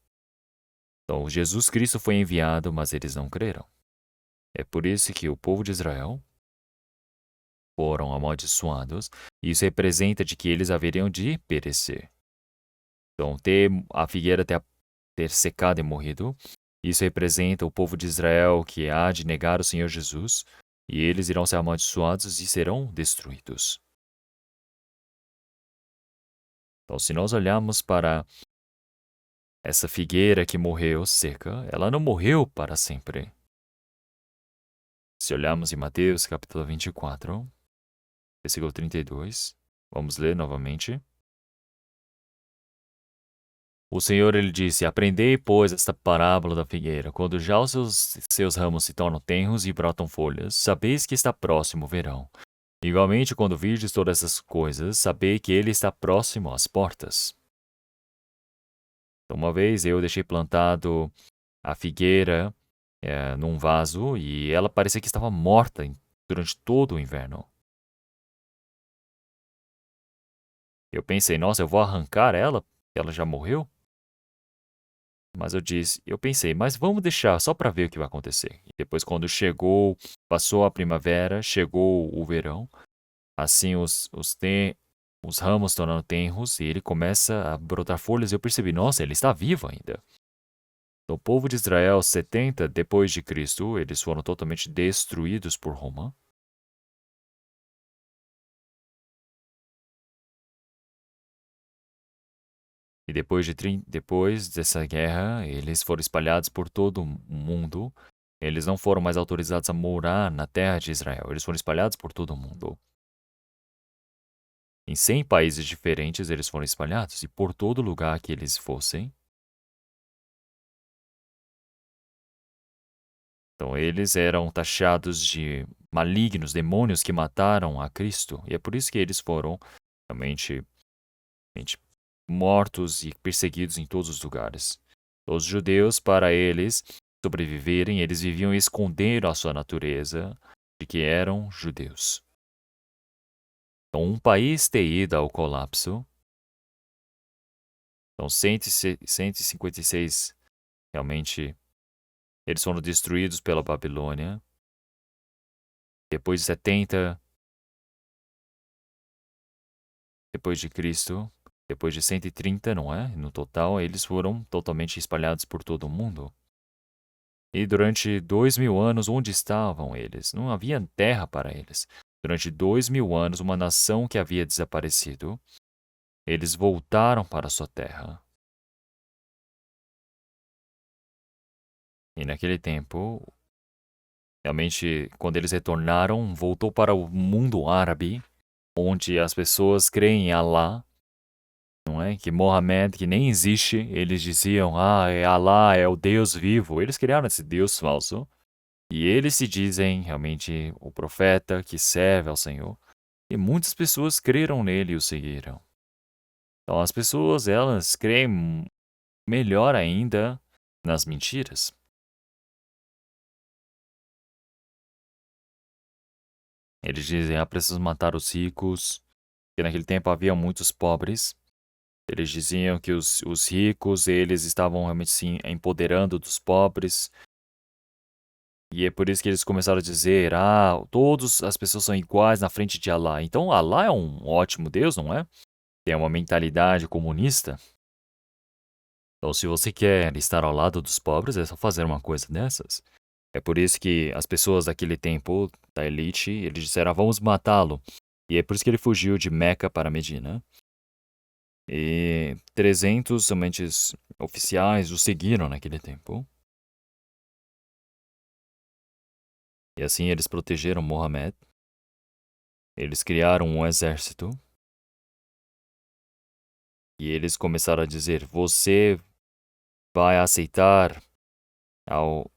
Então, Jesus Cristo foi enviado, mas eles não creram. É por isso que o povo de Israel foram amaldiçoados. Isso representa de que eles haveriam de perecer. Então, ter a figueira ter secado e morrido, isso representa o povo de Israel que há de negar o Senhor Jesus, e eles irão ser amaldiçoados e serão destruídos. Então, se nós olharmos para essa figueira que morreu seca, ela não morreu para sempre. Se olharmos em Mateus capítulo 24, versículo 32, vamos ler novamente. O Senhor ele disse: Aprendei, pois, esta parábola da figueira. Quando já os seus ramos se tornam tenros e brotam folhas, sabeis que está próximo o verão. Igualmente, quando virdes todas essas coisas, sabei que ele está próximo às portas. Então, uma vez eu deixei plantado a figueira num vaso e ela parecia que estava morta durante todo o inverno. Eu pensei, nossa, eu vou arrancar ela? Ela já morreu? Mas eu pensei, mas vamos deixar só para ver o que vai acontecer. E depois, quando passou a primavera, chegou o verão, assim os ramos tornando tenros e ele começa a brotar folhas. E eu percebi, nossa, ele está vivo ainda. Então, o povo de Israel, 70 depois de Cristo, eles foram totalmente destruídos por Roma. E depois dessa guerra, eles foram espalhados por todo o mundo. Eles não foram mais autorizados a morar na terra de Israel. Eles foram espalhados por todo o mundo. Em 100 países diferentes eles foram espalhados, e por todo lugar que eles fossem. Então eles eram taxados de malignos, demônios que mataram a Cristo. E é por isso que eles foram realmente mortos e perseguidos em todos os lugares. Os judeus, para eles sobreviverem, eles viviam escondendo a sua natureza de que eram judeus. Então, um país ter ido ao colapso, então 156 realmente eles foram destruídos pela Babilônia. Depois de 70 depois de Cristo, depois de 130, não é? No total, eles foram totalmente espalhados por todo o mundo. E durante 2000 anos, onde estavam eles? Não havia terra para eles. Durante 2000 anos, uma nação que havia desaparecido, eles voltaram para sua terra. E naquele tempo, realmente, quando eles retornaram, voltou para o mundo árabe, onde as pessoas creem em Allah, não é? Que Mohammed, que nem existe, eles diziam, é Allah, é o Deus vivo. Eles criaram esse Deus falso. E eles se dizem realmente o profeta que serve ao Senhor. E muitas pessoas creram nele e o seguiram. Então as pessoas, elas creem melhor ainda nas mentiras. Eles dizem, preciso matar os ricos, porque naquele tempo havia muitos pobres. Eles diziam que os ricos, eles estavam realmente sim empoderando dos pobres. E é por isso que eles começaram a dizer, todas as pessoas são iguais na frente de Allah. Então Allah é um ótimo Deus, não é? Tem uma mentalidade comunista. Então, se você quer estar ao lado dos pobres, é só fazer uma coisa dessas. É por isso que as pessoas daquele tempo, da elite, eles disseram, vamos matá-lo. E é por isso que ele fugiu de Meca para Medina. E 300 somente oficiais o seguiram naquele tempo. E assim eles protegeram Mohammed. Eles criaram um exército. E eles começaram a dizer, você vai aceitar ao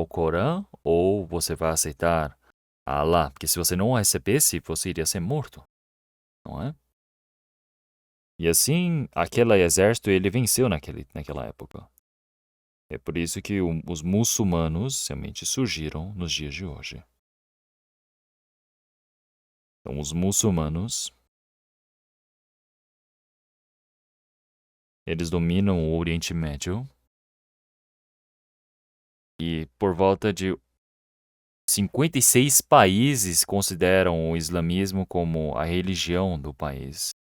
Corão ou você vai aceitar a Allah? Porque se você não recebesse, você iria ser morto, não é? E assim, aquele exército, ele venceu naquela época. É por isso que os muçulmanos realmente surgiram nos dias de hoje. Então, os muçulmanos, eles dominam o Oriente Médio e por volta de 56 países consideram o islamismo como a religião do país.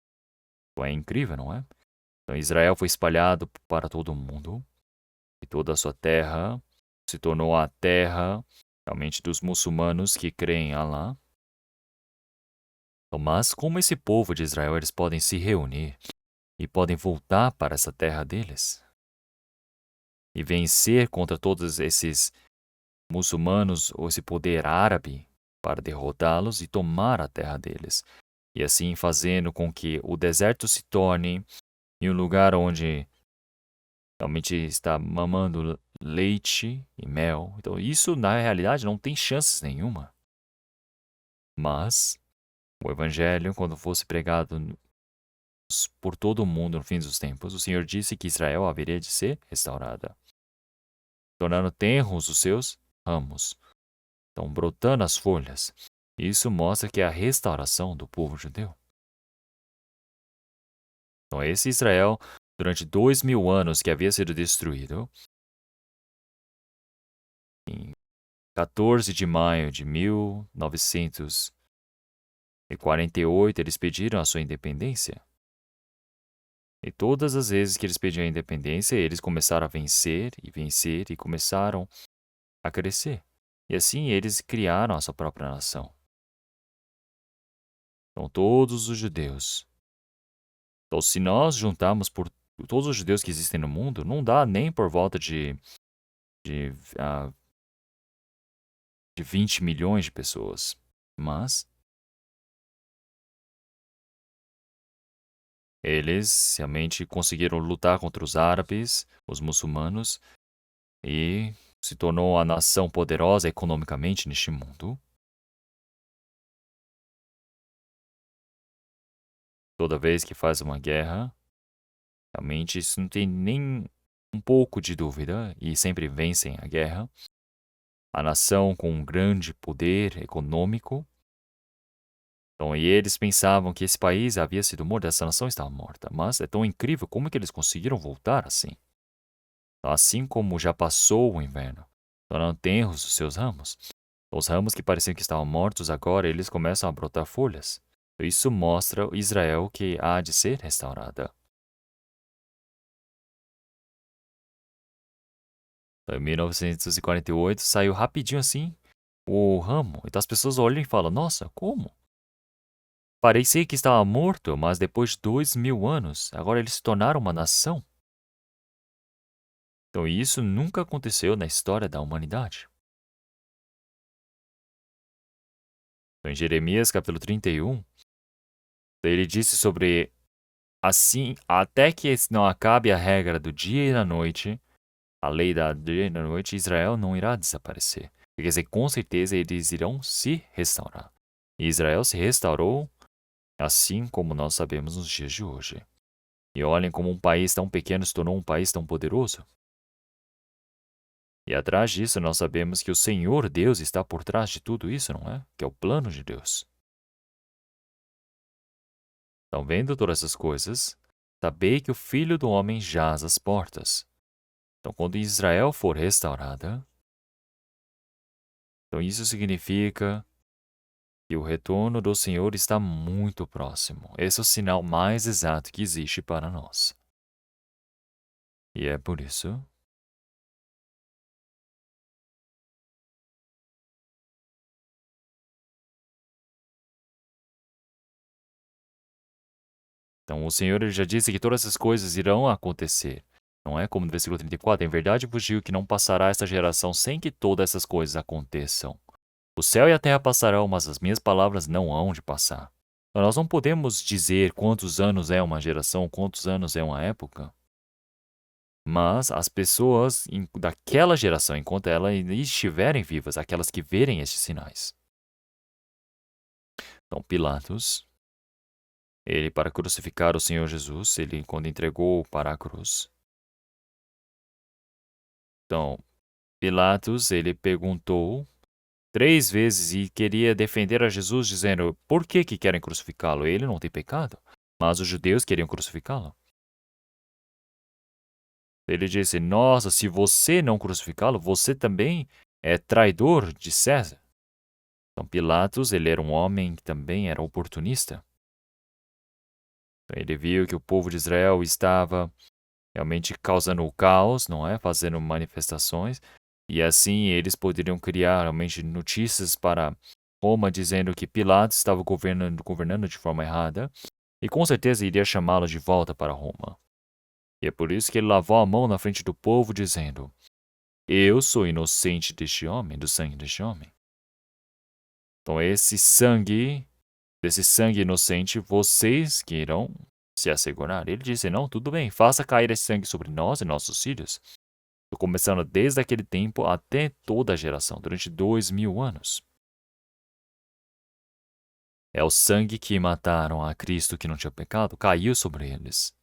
É incrível, não é? Então, Israel foi espalhado para todo o mundo e toda a sua terra se tornou a terra realmente dos muçulmanos que creem em Allah. Então, mas como esse povo de Israel eles podem se reunir e podem voltar para essa terra deles e vencer contra todos esses muçulmanos ou esse poder árabe para derrotá-los e tomar a terra deles. E assim fazendo com que o deserto se torne em um lugar onde realmente está mamando leite e mel. Então, isso na realidade não tem chances nenhuma. Mas o evangelho, quando fosse pregado por todo o mundo no fim dos tempos, o Senhor disse que Israel haveria de ser restaurada, tornando tenros os seus ramos. Estão brotando as folhas. Isso mostra que é a restauração do povo judeu. Então, esse Israel, durante 2000 anos que havia sido destruído, em 14 de maio de 1948, eles pediram a sua independência. E todas as vezes que eles pediam a independência, eles começaram a vencer e começaram a crescer. E assim eles criaram a sua própria nação. Então, todos os judeus. Então, se nós juntarmos por todos os judeus que existem no mundo, não dá nem por volta de, ah, de 20 milhões de pessoas. Mas eles realmente conseguiram lutar contra os árabes, os muçulmanos, e se tornou a nação poderosa economicamente neste mundo. Toda vez que faz uma guerra, realmente isso não tem nem um pouco de dúvida, e sempre vencem a guerra. A nação com um grande poder econômico. Então, e eles pensavam que esse país havia sido morto, essa nação estava morta. Mas é tão incrível como que eles conseguiram voltar assim. Assim como já passou o inverno, tornando tenros os seus ramos. Os ramos que pareciam que estavam mortos agora, eles começam a brotar folhas. Isso mostra Israel que há de ser restaurada. Então, em 1948 saiu rapidinho assim o ramo. Então as pessoas olham e falam, nossa, como? Parecia que estava morto, mas depois de 2000 anos, agora eles se tornaram uma nação. Então isso nunca aconteceu na história da humanidade. Então, em Jeremias capítulo 31, ele disse sobre assim, até que não acabe a regra do dia e da noite, a lei da dia e da noite, Israel não irá desaparecer. Quer dizer, com certeza eles irão se restaurar. E Israel se restaurou, assim como nós sabemos nos dias de hoje. E olhem como um país tão pequeno se tornou um país tão poderoso. E atrás disso nós sabemos que o Senhor Deus está por trás de tudo isso, não é? Que é o plano de Deus. Então, vendo todas essas coisas, sabei que o Filho do Homem jaz às portas. Então, quando Israel for restaurada, então isso significa que o retorno do Senhor está muito próximo. Esse é o sinal mais exato que existe para nós. E é por isso então o Senhor ele já disse que todas essas coisas irão acontecer. Não é como no versículo 34, em verdade vos digo que não passará esta geração sem que todas essas coisas aconteçam. O céu e a terra passarão, mas as minhas palavras não hão de passar. Então, nós não podemos dizer quantos anos é uma geração, quantos anos é uma época. Mas as pessoas daquela geração, enquanto elas ainda estiverem vivas, aquelas que verem estes sinais. Então, Pilatos, ele para crucificar o Senhor Jesus, ele quando entregou para a cruz. Então, Pilatos, ele perguntou 3 vezes e queria defender a Jesus, dizendo, por que querem crucificá-lo? Ele não tem pecado. Mas os judeus queriam crucificá-lo. Ele disse, nossa, se você não crucificá-lo, você também é traidor de César. Então, Pilatos, ele era um homem que também era oportunista. Ele viu que o povo de Israel estava realmente causando o caos, não é? Fazendo manifestações. E assim eles poderiam criar realmente notícias para Roma dizendo que Pilatos estava governando de forma errada. E com certeza iria chamá-lo de volta para Roma. E é por isso que ele lavou a mão na frente do povo dizendo, eu sou inocente deste homem, do sangue deste homem. Então desse sangue inocente, vocês que irão se assegurar. Ele disse: não, tudo bem, faça cair esse sangue sobre nós e nossos filhos. Começando desde aquele tempo até toda a geração, durante 2000 anos. É o sangue que mataram a Cristo que não tinha pecado, caiu sobre eles.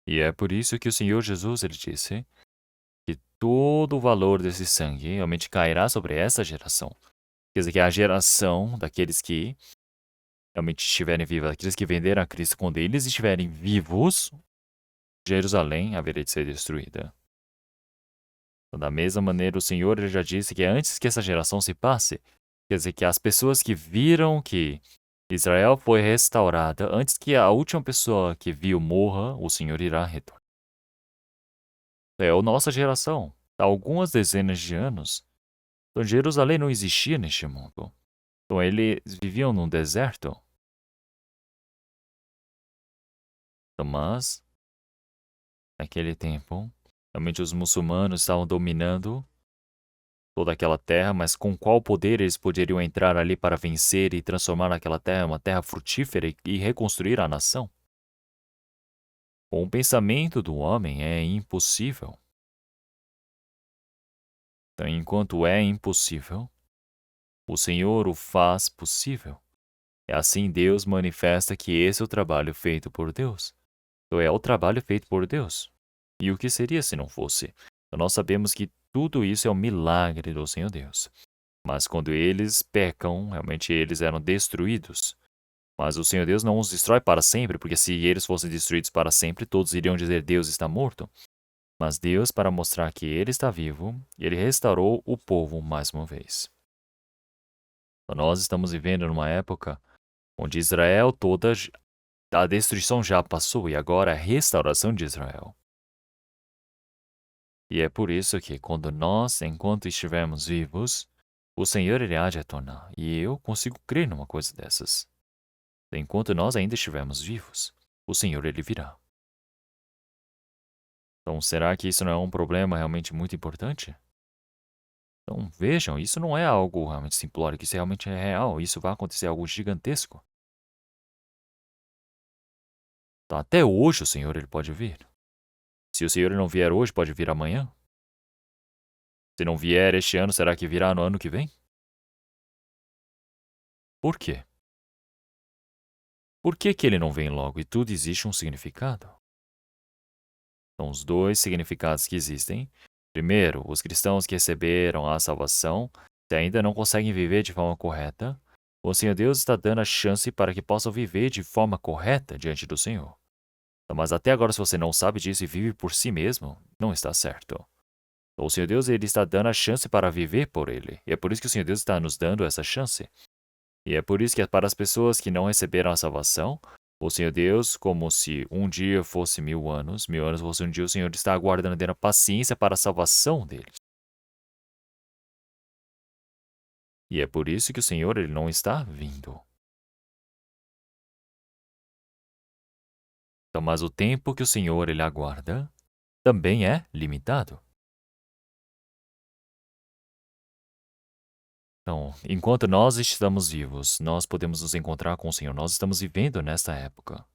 E é por isso que o Senhor Jesus ele disse que todo o valor desse sangue realmente cairá sobre essa geração. Quer dizer que é a geração daqueles que realmente estiverem vivos, aqueles que venderam a Cristo, quando eles estiverem vivos, Jerusalém haverá de ser destruída. Então, da mesma maneira, o Senhor ele já disse que antes que essa geração se passe, quer dizer que as pessoas que viram que Israel foi restaurada, antes que a última pessoa que viu morra, o Senhor irá retornar. É a nossa geração. Há algumas dezenas de anos, então Jerusalém não existia neste mundo. Então eles viviam num deserto. Mas, naquele tempo, realmente os muçulmanos estavam dominando toda aquela terra, mas com qual poder eles poderiam entrar ali para vencer e transformar aquela terra em uma terra frutífera e reconstruir a nação? Com o pensamento do homem é impossível. Então, enquanto é impossível, o Senhor o faz possível. É assim Deus manifesta que esse é o trabalho feito por Deus. Então, é o trabalho feito por Deus. E o que seria se não fosse? Então, nós sabemos que tudo isso é um milagre do Senhor Deus. Mas quando eles pecam, realmente eles eram destruídos. Mas o Senhor Deus não os destrói para sempre, porque se eles fossem destruídos para sempre, todos iriam dizer Deus está morto. Mas Deus, para mostrar que Ele está vivo, Ele restaurou o povo mais uma vez. Então, nós estamos vivendo numa época onde Israel toda, a destruição já passou e agora é a restauração de Israel. E é por isso que quando nós, enquanto estivermos vivos, o Senhor ele há de retornar. E eu consigo crer numa coisa dessas. Enquanto nós ainda estivermos vivos, o Senhor ele virá. Então, será que isso não é um problema realmente muito importante? Então, vejam, isso não é algo realmente simplório, isso realmente é real, isso vai acontecer algo gigantesco. Então, até hoje o Senhor ele pode vir. Se o Senhor não vier hoje, pode vir amanhã. Se não vier este ano, será que virá no ano que vem? Por quê? Por que ele não vem logo e tudo existe um significado? São os dois significados que existem. Primeiro, os cristãos que receberam a salvação, se ainda não conseguem viver de forma correta, o Senhor Deus está dando a chance para que possam viver de forma correta diante do Senhor. Mas até agora, se você não sabe disso e vive por si mesmo, não está certo. O Senhor Deus ele está dando a chance para viver por Ele. E é por isso que o Senhor Deus está nos dando essa chance. E é por isso que para as pessoas que não receberam a salvação, o Senhor Deus, como se um dia fosse 1000 anos fosse um dia, o Senhor está aguardando, dando paciência para a salvação deles. E é por isso que o Senhor ele não está vindo. Então, mas o tempo que o Senhor ele aguarda também é limitado. Então, enquanto nós estamos vivos, nós podemos nos encontrar com o Senhor. Nós estamos vivendo nesta época.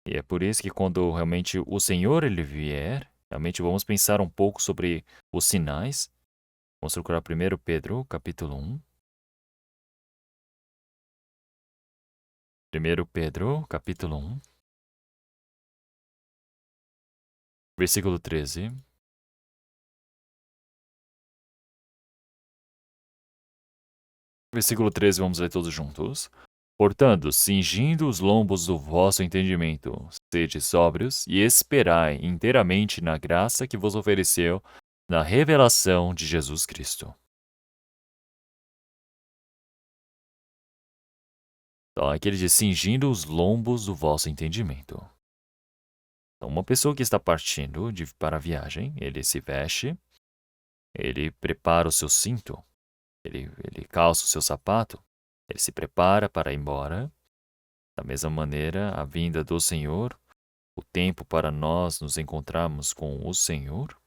E é por isso que quando realmente o Senhor ele vier, realmente vamos pensar um pouco sobre os sinais. Vamos procurar 1 Pedro, capítulo 1. 1 Pedro, capítulo 1, versículo 13. Versículo 13, vamos ler todos juntos. Portanto, cingindo os lombos do vosso entendimento, sede sóbrios e esperai inteiramente na graça que vos ofereceu na revelação de Jesus Cristo. Então, aqui ele diz, cingindo os lombos do vosso entendimento. Então, uma pessoa que está partindo para a viagem, ele se veste, ele prepara o seu cinto, ele calça o seu sapato, ele se prepara para ir embora. Da mesma maneira, a vinda do Senhor, o tempo para nós nos encontrarmos com o Senhor.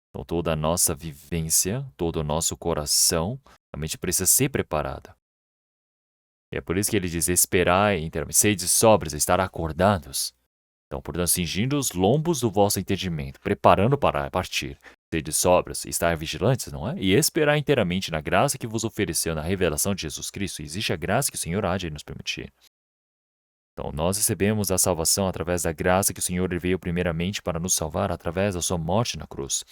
Então, toda a nossa vivência, todo o nosso coração, a mente precisa ser preparada. E é por isso que ele diz esperar inteiramente, sede sóbrios, estar acordados. Então, portanto, cingindo os lombos do vosso entendimento, preparando para partir, sede sóbrios, estar vigilantes, não é? E esperar inteiramente na graça que vos ofereceu na revelação de Jesus Cristo. Existe a graça que o Senhor há de nos permitir. Então, nós recebemos a salvação através da graça que o Senhor veio primeiramente para nos salvar através da sua morte na cruz.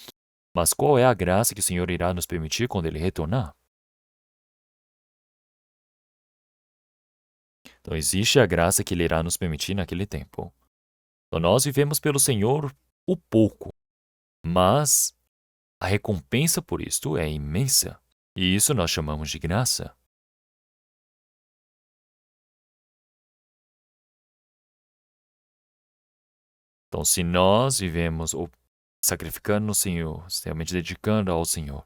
Mas qual é a graça que o Senhor irá nos permitir quando Ele retornar? Então, existe a graça que Ele irá nos permitir naquele tempo. Então, nós vivemos pelo Senhor o pouco, mas a recompensa por isto é imensa. E isso nós chamamos de graça. Então, se nós vivemos sacrificando no Senhor, realmente dedicando ao Senhor,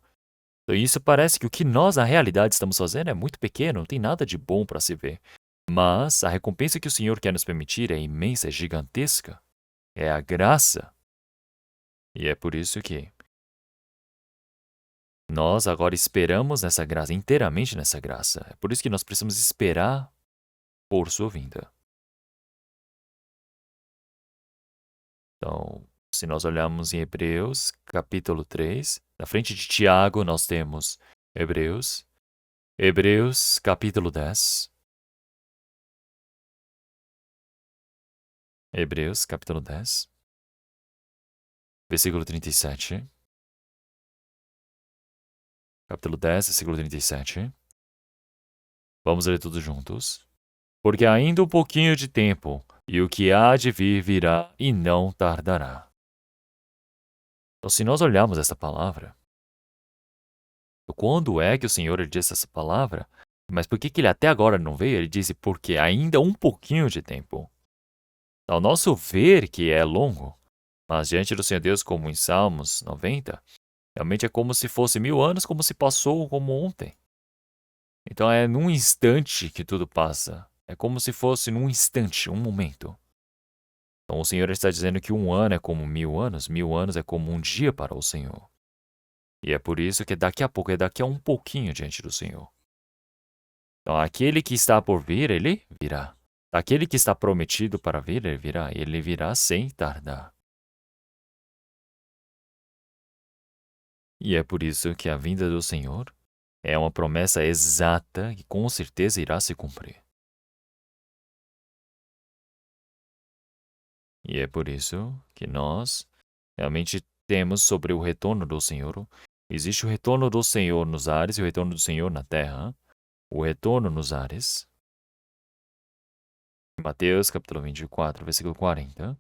então isso parece que o que nós na realidade estamos fazendo é muito pequeno, não tem nada de bom para se ver. Mas a recompensa que o Senhor quer nos permitir é imensa, é gigantesca. É a graça. E é por isso que nós agora esperamos nessa graça, inteiramente nessa graça. É por isso que nós precisamos esperar por sua vinda. Então, se nós olharmos em Hebreus, capítulo 3, na frente de Tiago nós temos Hebreus, capítulo 10. Hebreus, capítulo 10, versículo 37. Capítulo 10, versículo 37. Vamos ler tudo juntos. Porque ainda um pouquinho de tempo, e o que há de vir virá e não tardará. Então, se nós olharmos essa palavra, quando é que o Senhor disse essa palavra? Mas por que ele até agora não veio? Ele disse, porque ainda um pouquinho de tempo. Ao nosso ver que é longo, mas diante do Senhor Deus, como em Salmos 90, realmente é como se fosse 1000 anos, como se passou como ontem. Então é num instante que tudo passa. É como se fosse num instante, um momento. Então o Senhor está dizendo que um ano é como 1000 anos, 1000 anos é como um dia para o Senhor. E é por isso que daqui a pouco, é daqui a um pouquinho diante do Senhor. Então aquele que está por vir, ele virá. Aquele que está prometido para vir, ele virá sem tardar. E é por isso que a vinda do Senhor é uma promessa exata que com certeza irá se cumprir. E é por isso que nós realmente temos sobre o retorno do Senhor. Existe o retorno do Senhor nos ares e o retorno do Senhor na terra. O retorno nos ares. Mateus capítulo 24, versículo 40.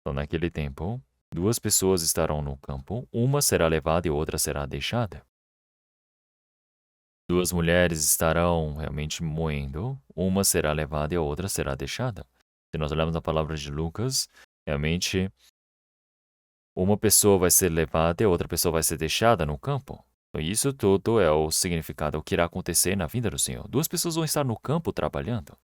Então, naquele tempo, 2 pessoas estarão no campo, uma será levada e outra será deixada. 2 mulheres estarão realmente moendo, uma será levada e a outra será deixada. Se nós olharmos a palavra de Lucas, realmente uma pessoa vai ser levada e a outra pessoa vai ser deixada no campo. Então, isso tudo é o significado, o que irá acontecer na vinda do Senhor. 2 pessoas vão estar no campo trabalhando.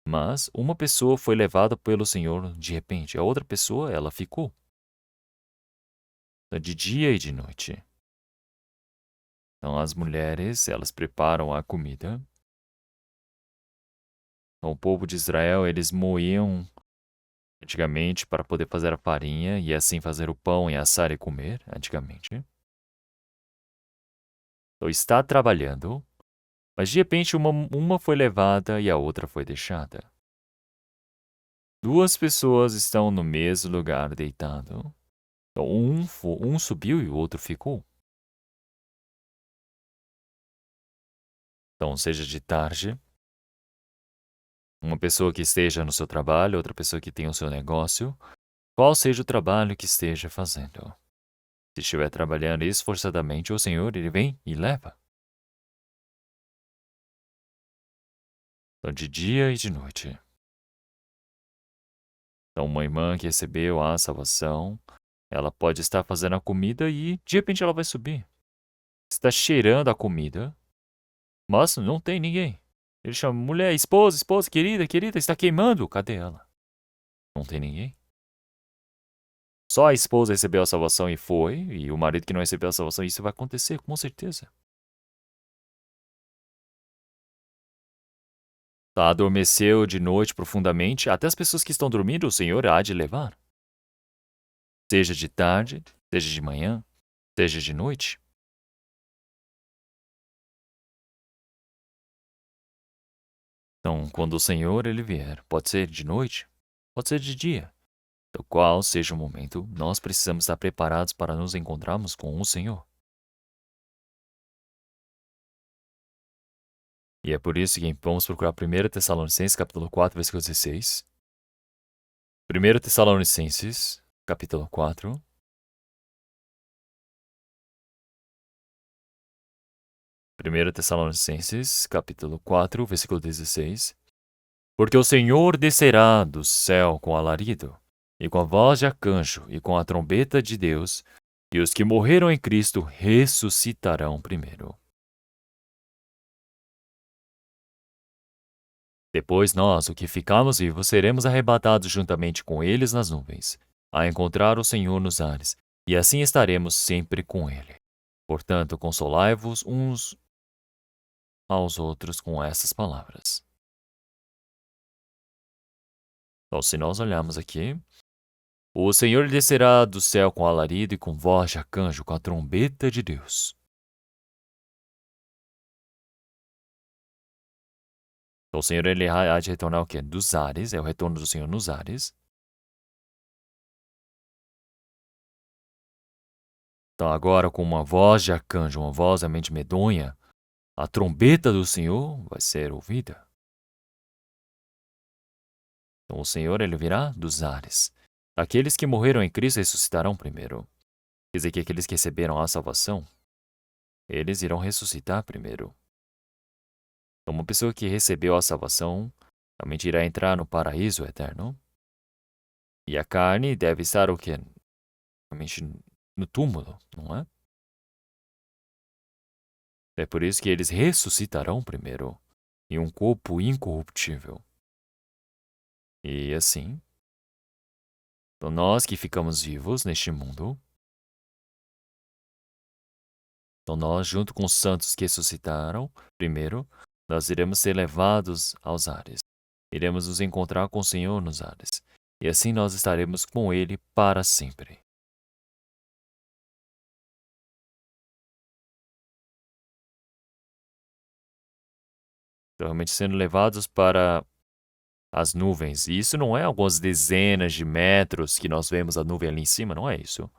Mas uma pessoa foi levada pelo Senhor de repente, a outra pessoa, ela ficou. De dia e de noite. Então, as mulheres, elas preparam a comida. Então, o povo de Israel, eles moíam antigamente para poder fazer a farinha e assim fazer o pão e assar e comer, antigamente. Então, está trabalhando, mas de repente uma foi levada e a outra foi deixada. 2 pessoas estão no mesmo lugar deitado. Então, um subiu e o outro ficou. Então, seja de tarde, uma pessoa que esteja no seu trabalho, outra pessoa que tem o seu negócio, qual seja o trabalho que esteja fazendo. Se estiver trabalhando esforçadamente, o Senhor, ele vem e leva. Então, de dia e de noite. Então, uma irmã que recebeu a salvação, ela pode estar fazendo a comida e, de repente, ela vai subir. Está cheirando a comida, mas não tem ninguém. Ele chama, mulher, esposa, querida, está queimando. Cadê ela? Não tem ninguém. Só a esposa recebeu a salvação e foi, e o marido que não recebeu a salvação, isso vai acontecer, com certeza. Adormeceu de noite profundamente, até as pessoas que estão dormindo o Senhor há de levar. Seja de tarde, seja de manhã, seja de noite. Então, quando o Senhor ele vier, pode ser de noite, pode ser de dia, do qual seja o momento, nós precisamos estar preparados para nos encontrarmos com o Senhor. E é por isso que vamos procurar 1 Tessalonicenses, capítulo 4, versículo 16. 1 Tessalonicenses, capítulo 4. 1 Tessalonicenses, capítulo 4, versículo 16. Porque o Senhor descerá do céu com alarido, e com a voz de arcanjo, e com a trombeta de Deus, e os que morreram em Cristo ressuscitarão primeiro. Depois nós, o que ficarmos vivos, seremos arrebatados juntamente com eles nas nuvens, a encontrar o Senhor nos ares, e assim estaremos sempre com ele. Portanto, consolai-vos uns aos outros com essas palavras. Então, se nós olharmos aqui, o Senhor descerá do céu com alarido e com voz de arcanjo, com a trombeta de Deus. Então, o Senhor ele há de retornar o quê? Dos ares, é o retorno do Senhor nos ares. Então, agora com uma voz de arcanjo, uma voz realmente medonha, a trombeta do Senhor vai ser ouvida. Então, o Senhor ele virá dos ares. Aqueles que morreram em Cristo ressuscitarão primeiro. Quer dizer que aqueles que receberam a salvação, eles irão ressuscitar primeiro. Então, uma pessoa que recebeu a salvação realmente irá entrar no paraíso eterno. E a carne deve estar o quê? Realmente no túmulo, não é? É por isso que eles ressuscitarão primeiro, em um corpo incorruptível. E assim, então nós que ficamos vivos neste mundo, então nós, junto com os santos que ressuscitaram primeiro, nós iremos ser levados aos ares. Iremos nos encontrar com o Senhor nos ares. E assim nós estaremos com Ele para sempre. Então, realmente sendo levados para as nuvens. E isso não é algumas dezenas de metros que nós vemos a nuvem ali em cima, não é isso.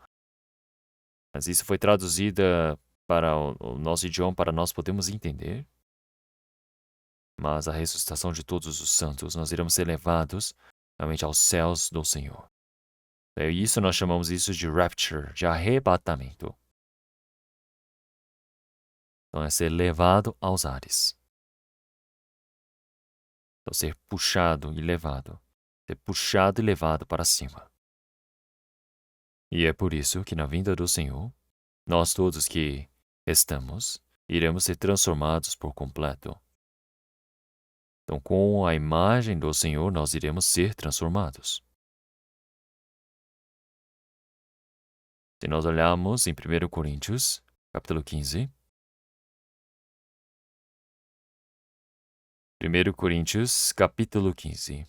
Mas isso foi traduzida para o nosso idioma para nós podermos entender. Mas a ressuscitação de todos os santos, nós iremos ser levados realmente aos céus do Senhor. É isso nós chamamos isso de rapture, de arrebatamento. Então é ser levado aos ares. Então ser puxado e levado. Ser puxado e levado para cima. E é por isso que na vinda do Senhor, nós todos que estamos, iremos ser transformados por completo. Então, com a imagem do Senhor, nós iremos ser transformados. Se nós olharmos em 1 Coríntios, capítulo 15, 1 Coríntios, capítulo 15.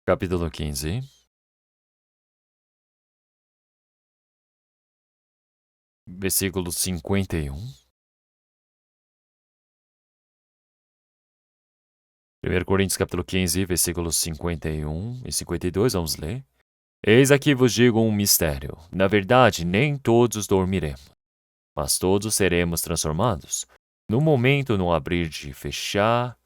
Capítulo 15, versículo 51. 1 Coríntios, capítulo 15, versículos 51 e 52, vamos ler. Eis aqui vos digo um mistério. Na verdade, nem todos dormiremos, mas todos seremos transformados. No momento, no abrir e fechar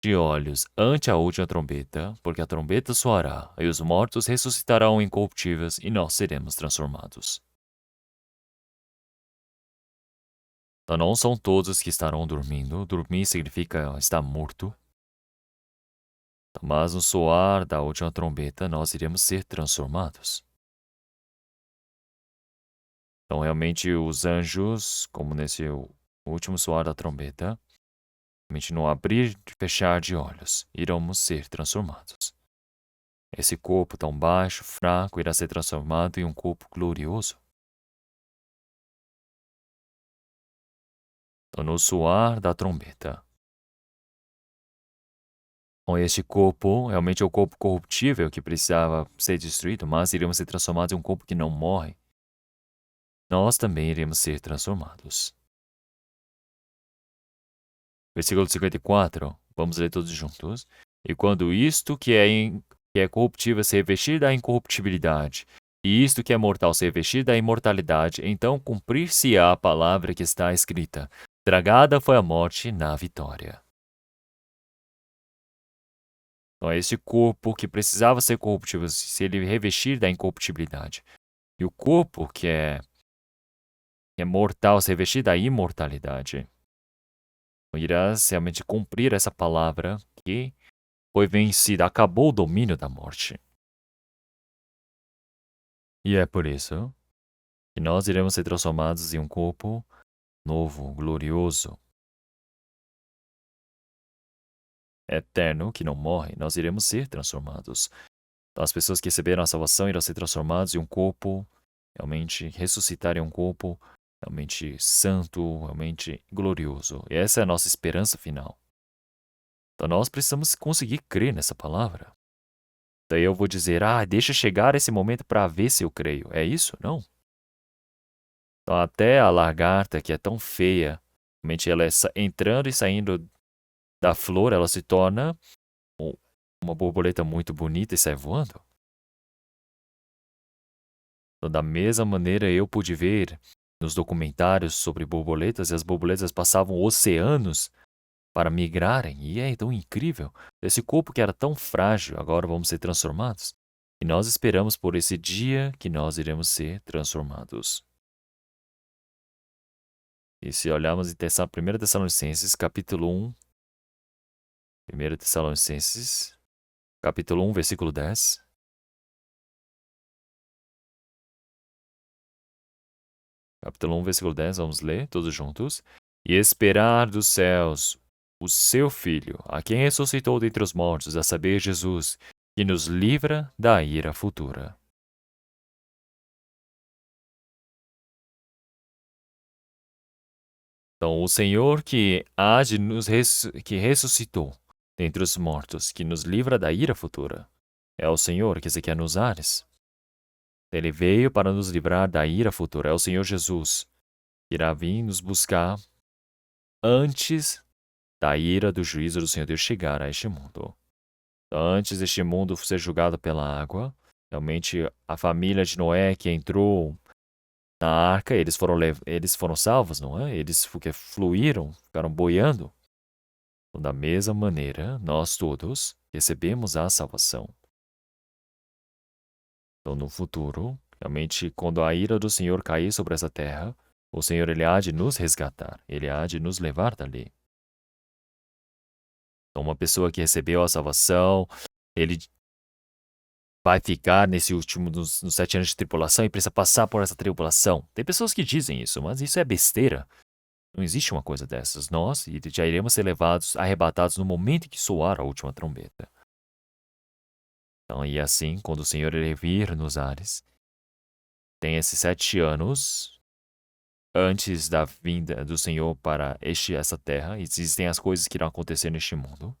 de olhos ante a última trombeta, porque a trombeta soará, e os mortos ressuscitarão incorruptíveis, e nós seremos transformados. Então não são todos que estarão dormindo. Dormir significa estar morto. Mas no soar da última trombeta, nós iremos ser transformados. Então, realmente, os anjos, como nesse último soar da trombeta, realmente no abrir e fechar de olhos, iremos ser transformados. Esse corpo tão baixo, fraco, irá ser transformado em um corpo glorioso. Então, no soar da trombeta. Com este corpo, realmente é o corpo corruptível que precisava ser destruído, mas iremos ser transformados em um corpo que não morre. Nós também iremos ser transformados. Versículo 54, vamos ler todos juntos. E quando isto que é corruptível se revestir da incorruptibilidade, e isto que é mortal se revestir da imortalidade, então cumprir-se-á a palavra que está escrita: tragada foi a morte na vitória. Então, é este corpo que precisava ser corruptível, se ele revestir da incorruptibilidade. E o corpo que é mortal, se revestir da imortalidade. Irá realmente cumprir essa palavra que foi vencida, acabou o domínio da morte. E é por isso que nós iremos ser transformados em um corpo novo, glorioso, eterno, que não morre. Nós iremos ser transformados. Então, as pessoas que receberam a salvação irão ser transformadas em um corpo, realmente ressuscitar em um corpo realmente santo, realmente glorioso. E essa é a nossa esperança final. Então, nós precisamos conseguir crer nessa palavra. Daí eu vou dizer, deixa chegar esse momento para ver se eu creio. É isso? Não. Então, até a lagarta, que é tão feia, realmente ela é entrando e saindo da flor, ela se torna uma borboleta muito bonita e sai voando. Então, da mesma maneira, eu pude ver nos documentários sobre borboletas, e as borboletas passavam oceanos para migrarem, e é tão incrível. Esse corpo que era tão frágil, agora vamos ser transformados. E nós esperamos por esse dia que nós iremos ser transformados. E se olharmos em 1 Tessalonicenses, capítulo 1, 1 Tessalonicenses, capítulo 1, versículo 10. Capítulo 1, versículo 10, vamos ler todos juntos. E esperar dos céus o seu Filho, a quem ressuscitou dentre os mortos, a saber, Jesus, que nos livra da ira futura. Então, o Senhor que há de que ressuscitou dentre os mortos, que nos livra da ira futura, é o Senhor que Ezequiel nos ares. Ele veio para nos livrar da ira futura. É o Senhor Jesus que irá vir nos buscar antes da ira do juízo do Senhor Deus chegar a este mundo. Antes deste mundo ser julgado pela água, realmente a família de Noé que entrou na arca, eles foram salvos, não é? Eles fluíram, ficaram boiando. Então, da mesma maneira, nós todos recebemos a salvação. Então, no futuro, realmente, quando a ira do Senhor cair sobre essa terra, o Senhor ele há de nos resgatar, ele há de nos levar dali. Então, uma pessoa que recebeu a salvação, ele vai ficar nos 7 anos de tribulação e precisa passar por essa tribulação. Tem pessoas que dizem isso, mas isso é besteira. Não existe uma coisa dessas. Nós já iremos ser levados, arrebatados no momento em que soar a última trombeta. Então, e assim, quando o Senhor ele vir nos ares, tem esses 7 anos antes da vinda do Senhor para essa terra, existem as coisas que irão acontecer neste mundo.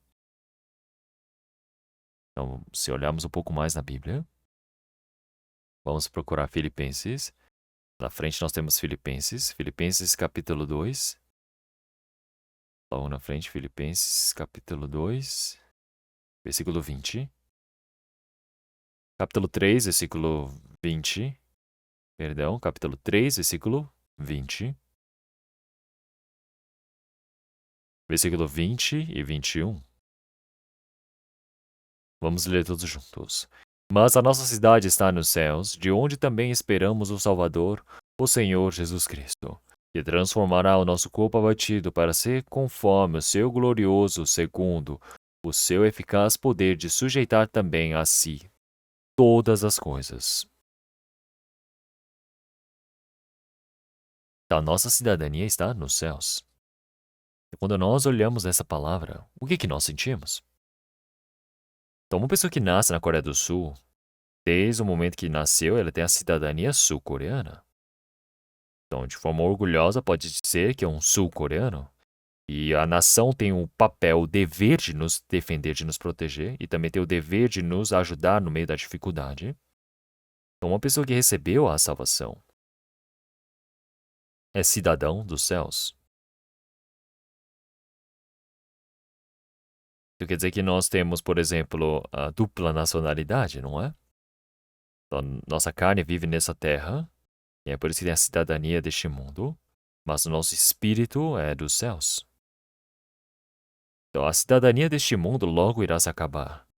Então, se olharmos um pouco mais na Bíblia, vamos procurar Filipenses. Na frente nós temos Filipenses, Filipenses capítulo 2. Logo na frente, Filipenses capítulo 2, versículo 20. Capítulo 3, versículo 20. Perdão, capítulo 3, versículo 20. Versículo 20 e 21. Vamos ler todos juntos. Mas a nossa cidade está nos céus, de onde também esperamos o Salvador, o Senhor Jesus Cristo, que transformará o nosso corpo abatido para ser conforme o seu glorioso, segundo o seu eficaz poder de sujeitar também a si todas as coisas. A nossa cidadania está nos céus. E quando nós olhamos essa palavra, o que nós sentimos? Então, uma pessoa que nasce na Coreia do Sul, desde o momento que nasceu, ela tem a cidadania sul-coreana. Então, de forma orgulhosa, pode dizer que é um sul-coreano. E a nação tem o papel, o dever de nos defender, de nos proteger, e também tem o dever de nos ajudar no meio da dificuldade. Então, uma pessoa que recebeu a salvação é cidadão dos céus. Isso quer dizer que nós temos, por exemplo, a dupla nacionalidade, não é? Então, nossa carne vive nessa terra, e é por isso que tem a cidadania deste mundo, mas o nosso espírito é dos céus. Então, a cidadania deste mundo logo irá se acabar,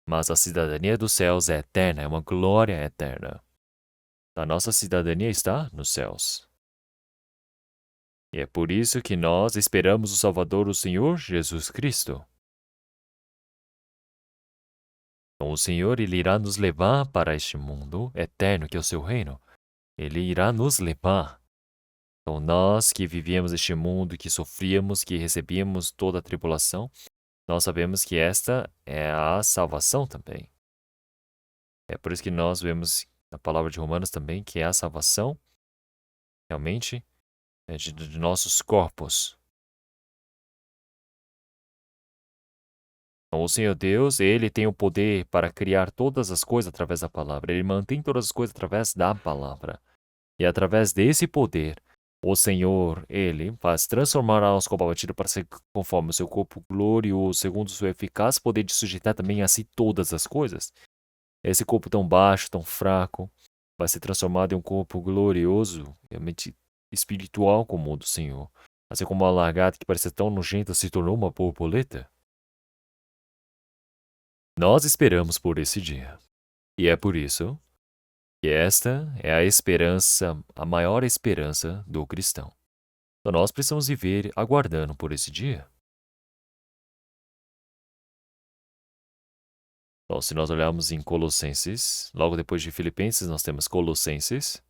mas a cidadania dos céus é eterna, é uma glória eterna. A nossa cidadania está nos céus. E é por isso que nós esperamos o Salvador, o Senhor Jesus Cristo. Então, o Senhor, Ele irá nos levar para este mundo eterno, que é o seu reino. Ele irá nos levar. Então, nós que vivíamos este mundo, que sofríamos, que recebíamos toda a tribulação, nós sabemos que esta é a salvação também. É por isso que nós vemos na palavra de Romanos também que é a salvação, realmente, de nossos corpos. Então, o Senhor Deus, Ele tem o poder para criar todas as coisas através da palavra. Ele mantém todas as coisas através da palavra. E através desse poder, o Senhor, Ele faz transformar o nosso corpo abatido para ser conforme o seu corpo glorioso, segundo o seu eficaz poder de sujeitar também a si todas as coisas. Esse corpo tão baixo, tão fraco, vai ser transformado em um corpo glorioso, realmente espiritual como o do Senhor. Assim como a lagarta que parecia tão nojenta se tornou uma borboleta. Nós esperamos por esse dia. E é por isso que esta é a esperança, a maior esperança do cristão. Então nós precisamos viver aguardando por esse dia. Então, se nós olharmos em Colossenses, logo depois de Filipenses, nós temos Colossenses,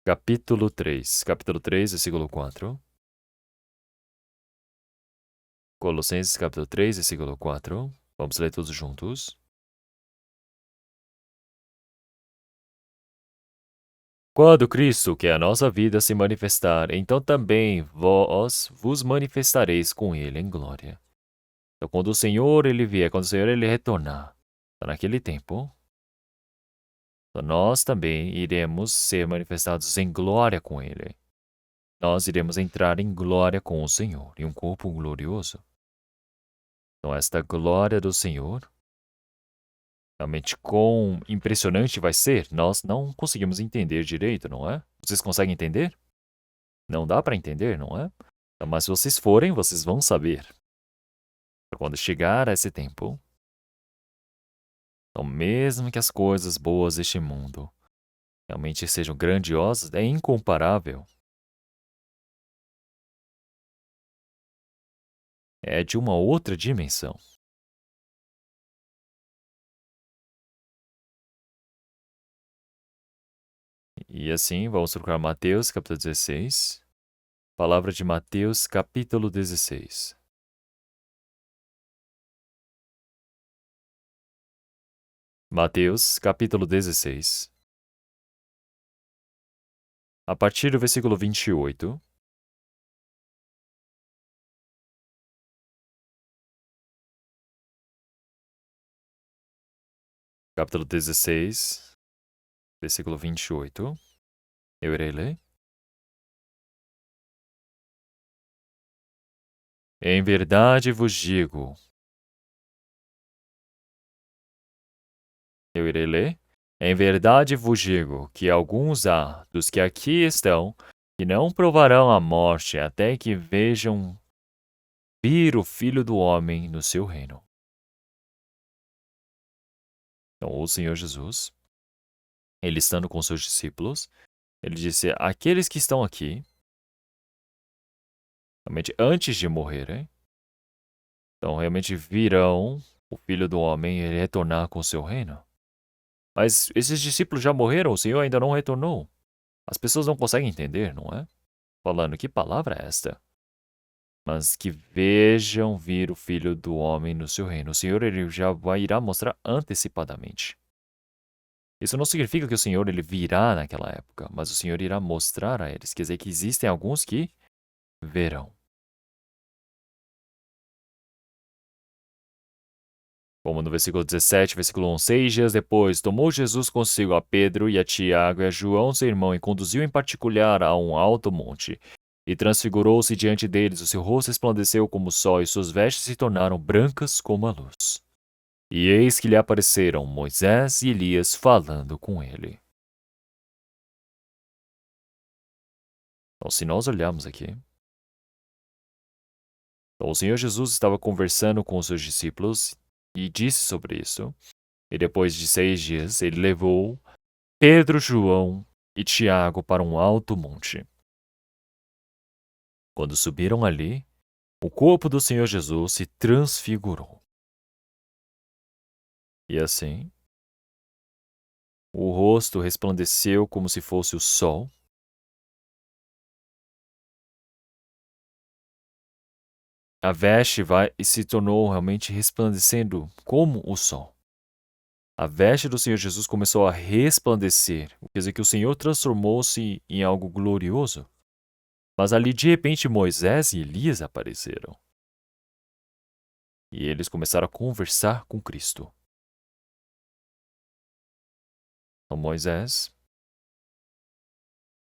capítulo 3, versículo 4. Colossenses, capítulo 3, versículo 4. Vamos ler todos juntos. Quando Cristo, que é a nossa vida, se manifestar, então também vós vos manifestareis com Ele em glória. Então, quando o Senhor Ele vier, quando o Senhor Ele retornar, então, naquele tempo, então, nós também iremos ser manifestados em glória com Ele. Nós iremos entrar em glória com o Senhor, em um corpo glorioso. Então, esta glória do Senhor, realmente quão impressionante vai ser, nós não conseguimos entender direito, não é? Vocês conseguem entender? Não dá para entender, não é? Mas se vocês forem, vocês vão saber. Quando chegar a esse tempo, então mesmo que as coisas boas deste mundo realmente sejam grandiosas, é incomparável. É de uma outra dimensão. E assim, vamos procurar Mateus, capítulo 16. Palavra de Mateus, capítulo 16. Mateus, capítulo 16. A partir do versículo 28. Capítulo 16, versículo 28. Eu irei ler. Em verdade vos digo. Eu irei ler. Em verdade vos digo que alguns há dos que aqui estão que não provarão a morte até que vejam vir o Filho do Homem no seu reino. Então, o Senhor Jesus, ele estando com seus discípulos, ele disse: aqueles que estão aqui, realmente antes de morrerem, então realmente virão o Filho do Homem e retornar com o seu reino. Mas esses discípulos já morreram, o Senhor ainda não retornou. As pessoas não conseguem entender, não é? Falando, que palavra é esta? mas que vejam vir o Filho do Homem no seu reino. O Senhor ele já irá mostrar antecipadamente. Isso não significa que o Senhor ele virá naquela época, mas o Senhor irá mostrar a eles. Quer dizer que existem alguns que verão. Como no versículo 17, versículo 1, 6 dias depois, tomou Jesus consigo a Pedro e a Tiago e a João, seu irmão, e conduziu em particular a um alto monte. E transfigurou-se diante deles, o seu rosto resplandeceu como o sol, e suas vestes se tornaram brancas como a luz. E eis que lhe apareceram Moisés e Elias falando com ele. Então, se nós olharmos aqui, então, o Senhor Jesus estava conversando com os seus discípulos e disse sobre isso. E depois de 6 dias, ele levou Pedro, João e Tiago para um alto monte. Quando subiram ali, o corpo do Senhor Jesus se transfigurou. E assim, o rosto resplandeceu como se fosse o sol. A veste se tornou realmente resplandecendo como o sol. A veste do Senhor Jesus começou a resplandecer, quer dizer que o Senhor transformou-se em algo glorioso. Mas ali de repente Moisés e Elias apareceram. E eles começaram a conversar com Cristo. Então Moisés,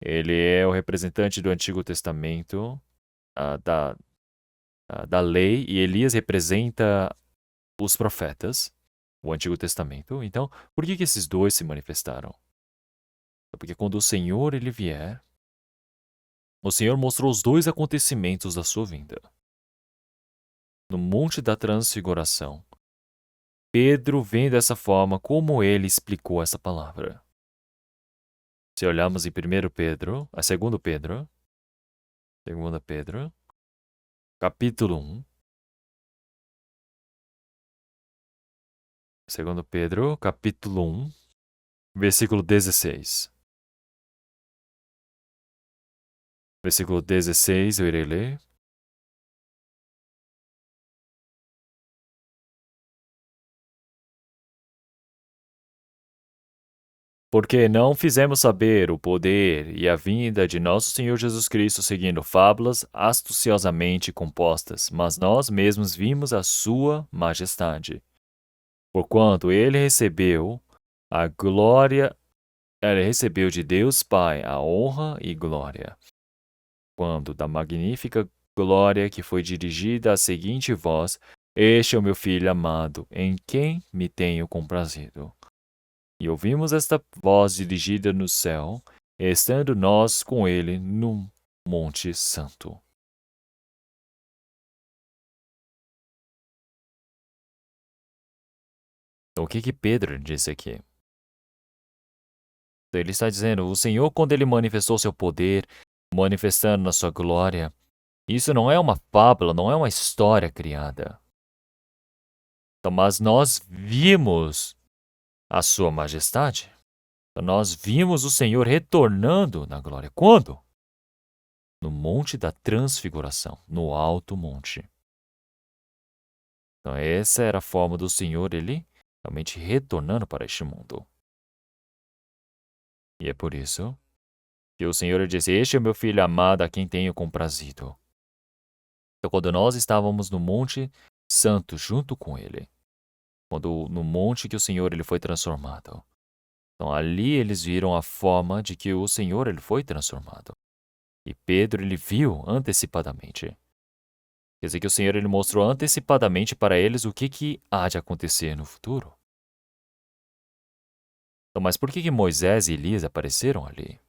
ele é o representante do Antigo Testamento, da lei, e Elias representa os profetas, o Antigo Testamento. Então, por que esses dois se manifestaram? Porque quando o Senhor ele vier, o Senhor mostrou os dois acontecimentos da sua vinda. No Monte da Transfiguração, Pedro vem dessa forma como ele explicou essa palavra. Se olharmos em 1 Pedro, a 2 Pedro, 2 Pedro, capítulo 1, 2 Pedro, capítulo 1, versículo 16. Versículo 16, eu irei ler. Porque não fizemos saber o poder e a vinda de nosso Senhor Jesus Cristo seguindo fábulas astuciosamente compostas, mas nós mesmos vimos a sua majestade. Porquanto ele recebeu a glória, ele recebeu de Deus Pai a honra e glória. Quando da magnífica glória que foi dirigida a seguinte voz: Este é o meu filho amado, em quem me tenho comprazido. E ouvimos esta voz dirigida no céu, estando nós com ele no Monte Santo. Então, o que Pedro disse aqui? Ele está dizendo, o Senhor, quando ele manifestou seu poder, manifestando na sua glória, isso não é uma fábula, não é uma história criada. Então, mas nós vimos a sua majestade. Então, nós vimos o Senhor retornando na glória. Quando? No Monte da Transfiguração, no alto monte. Então, essa era a forma do Senhor, ele realmente retornando para este mundo. E é por isso que o Senhor disse, este é o meu filho amado a quem tenho comprazido. Então, quando nós estávamos no Monte Santo junto com ele, no monte que o Senhor ele foi transformado. Então, ali eles viram a forma de que o Senhor ele foi transformado. E Pedro ele viu antecipadamente. Quer dizer que o Senhor ele mostrou antecipadamente para eles o que há de acontecer no futuro. Então, mas por que Moisés e Elias apareceram ali?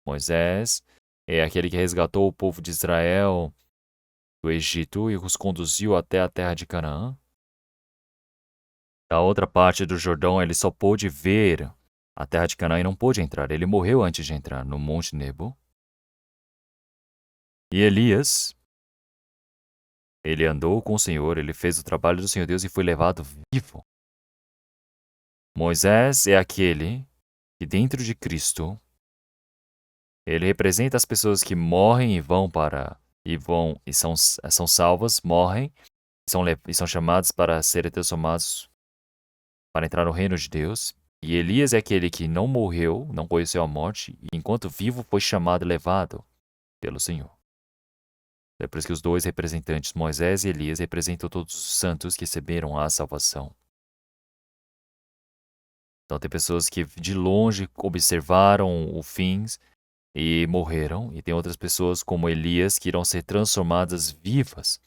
Moisés é aquele que resgatou o povo de Israel do Egito e os conduziu até a terra de Canaã. Da outra parte do Jordão, ele só pôde ver a terra de Canaã e não pôde entrar. Ele morreu antes de entrar no Monte Nebo. E Elias, ele andou com o Senhor, ele fez o trabalho do Senhor Deus e foi levado vivo. Moisés é aquele que dentro de Cristo, ele representa as pessoas que morrem e vão para são salvas, morrem, e são chamados para serem transformados, para entrar no reino de Deus. E Elias é aquele que não morreu, não conheceu a morte, e enquanto vivo foi chamado e levado pelo Senhor. É por isso que os dois representantes, Moisés e Elias, representam todos os santos que receberam a salvação. Então tem pessoas que de longe observaram o fim e morreram, e tem outras pessoas como Elias que irão ser transformadas vivas.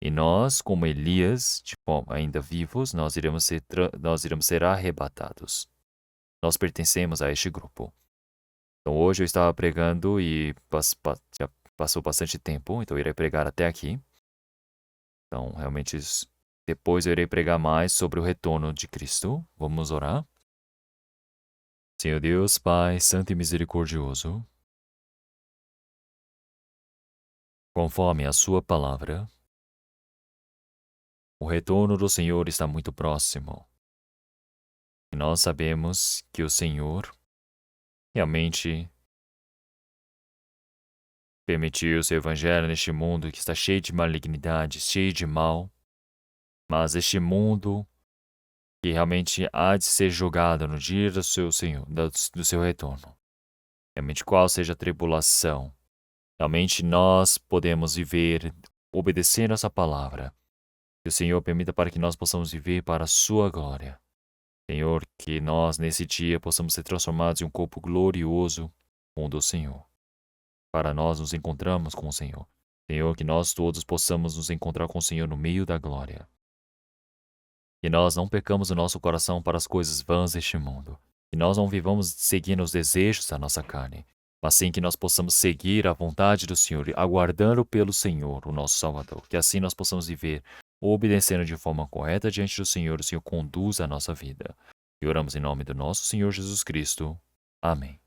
E nós, como Elias, ainda vivos, nós iremos ser arrebatados. Nós pertencemos a este grupo. Então hoje eu estava pregando e já passou bastante tempo, então eu irei pregar até aqui. Então realmente depois eu irei pregar mais sobre o retorno de Cristo. Vamos orar? Senhor Deus, Pai, Santo e Misericordioso, conforme a sua palavra, o retorno do Senhor está muito próximo. E nós sabemos que o Senhor realmente permitiu o seu evangelho neste mundo que está cheio de malignidade, cheio de mal, mas este mundo que realmente há de ser julgado no dia do seu Senhor, do seu retorno. Realmente qual seja a tribulação, realmente nós podemos viver obedecendo essa palavra. Que o Senhor permita para que nós possamos viver para a sua glória. Senhor, que nós nesse dia possamos ser transformados em um corpo glorioso com o do Senhor. Para nós nos encontrarmos com o Senhor. Senhor, que nós todos possamos nos encontrar com o Senhor no meio da glória. Que nós não pecamos o nosso coração para as coisas vãs deste mundo. Que nós não vivamos seguindo os desejos da nossa carne, mas sim que nós possamos seguir a vontade do Senhor, aguardando pelo Senhor, o nosso Salvador. Que assim nós possamos viver obedecendo de forma correta diante do Senhor, o Senhor conduz a nossa vida. E oramos em nome do nosso Senhor Jesus Cristo. Amém.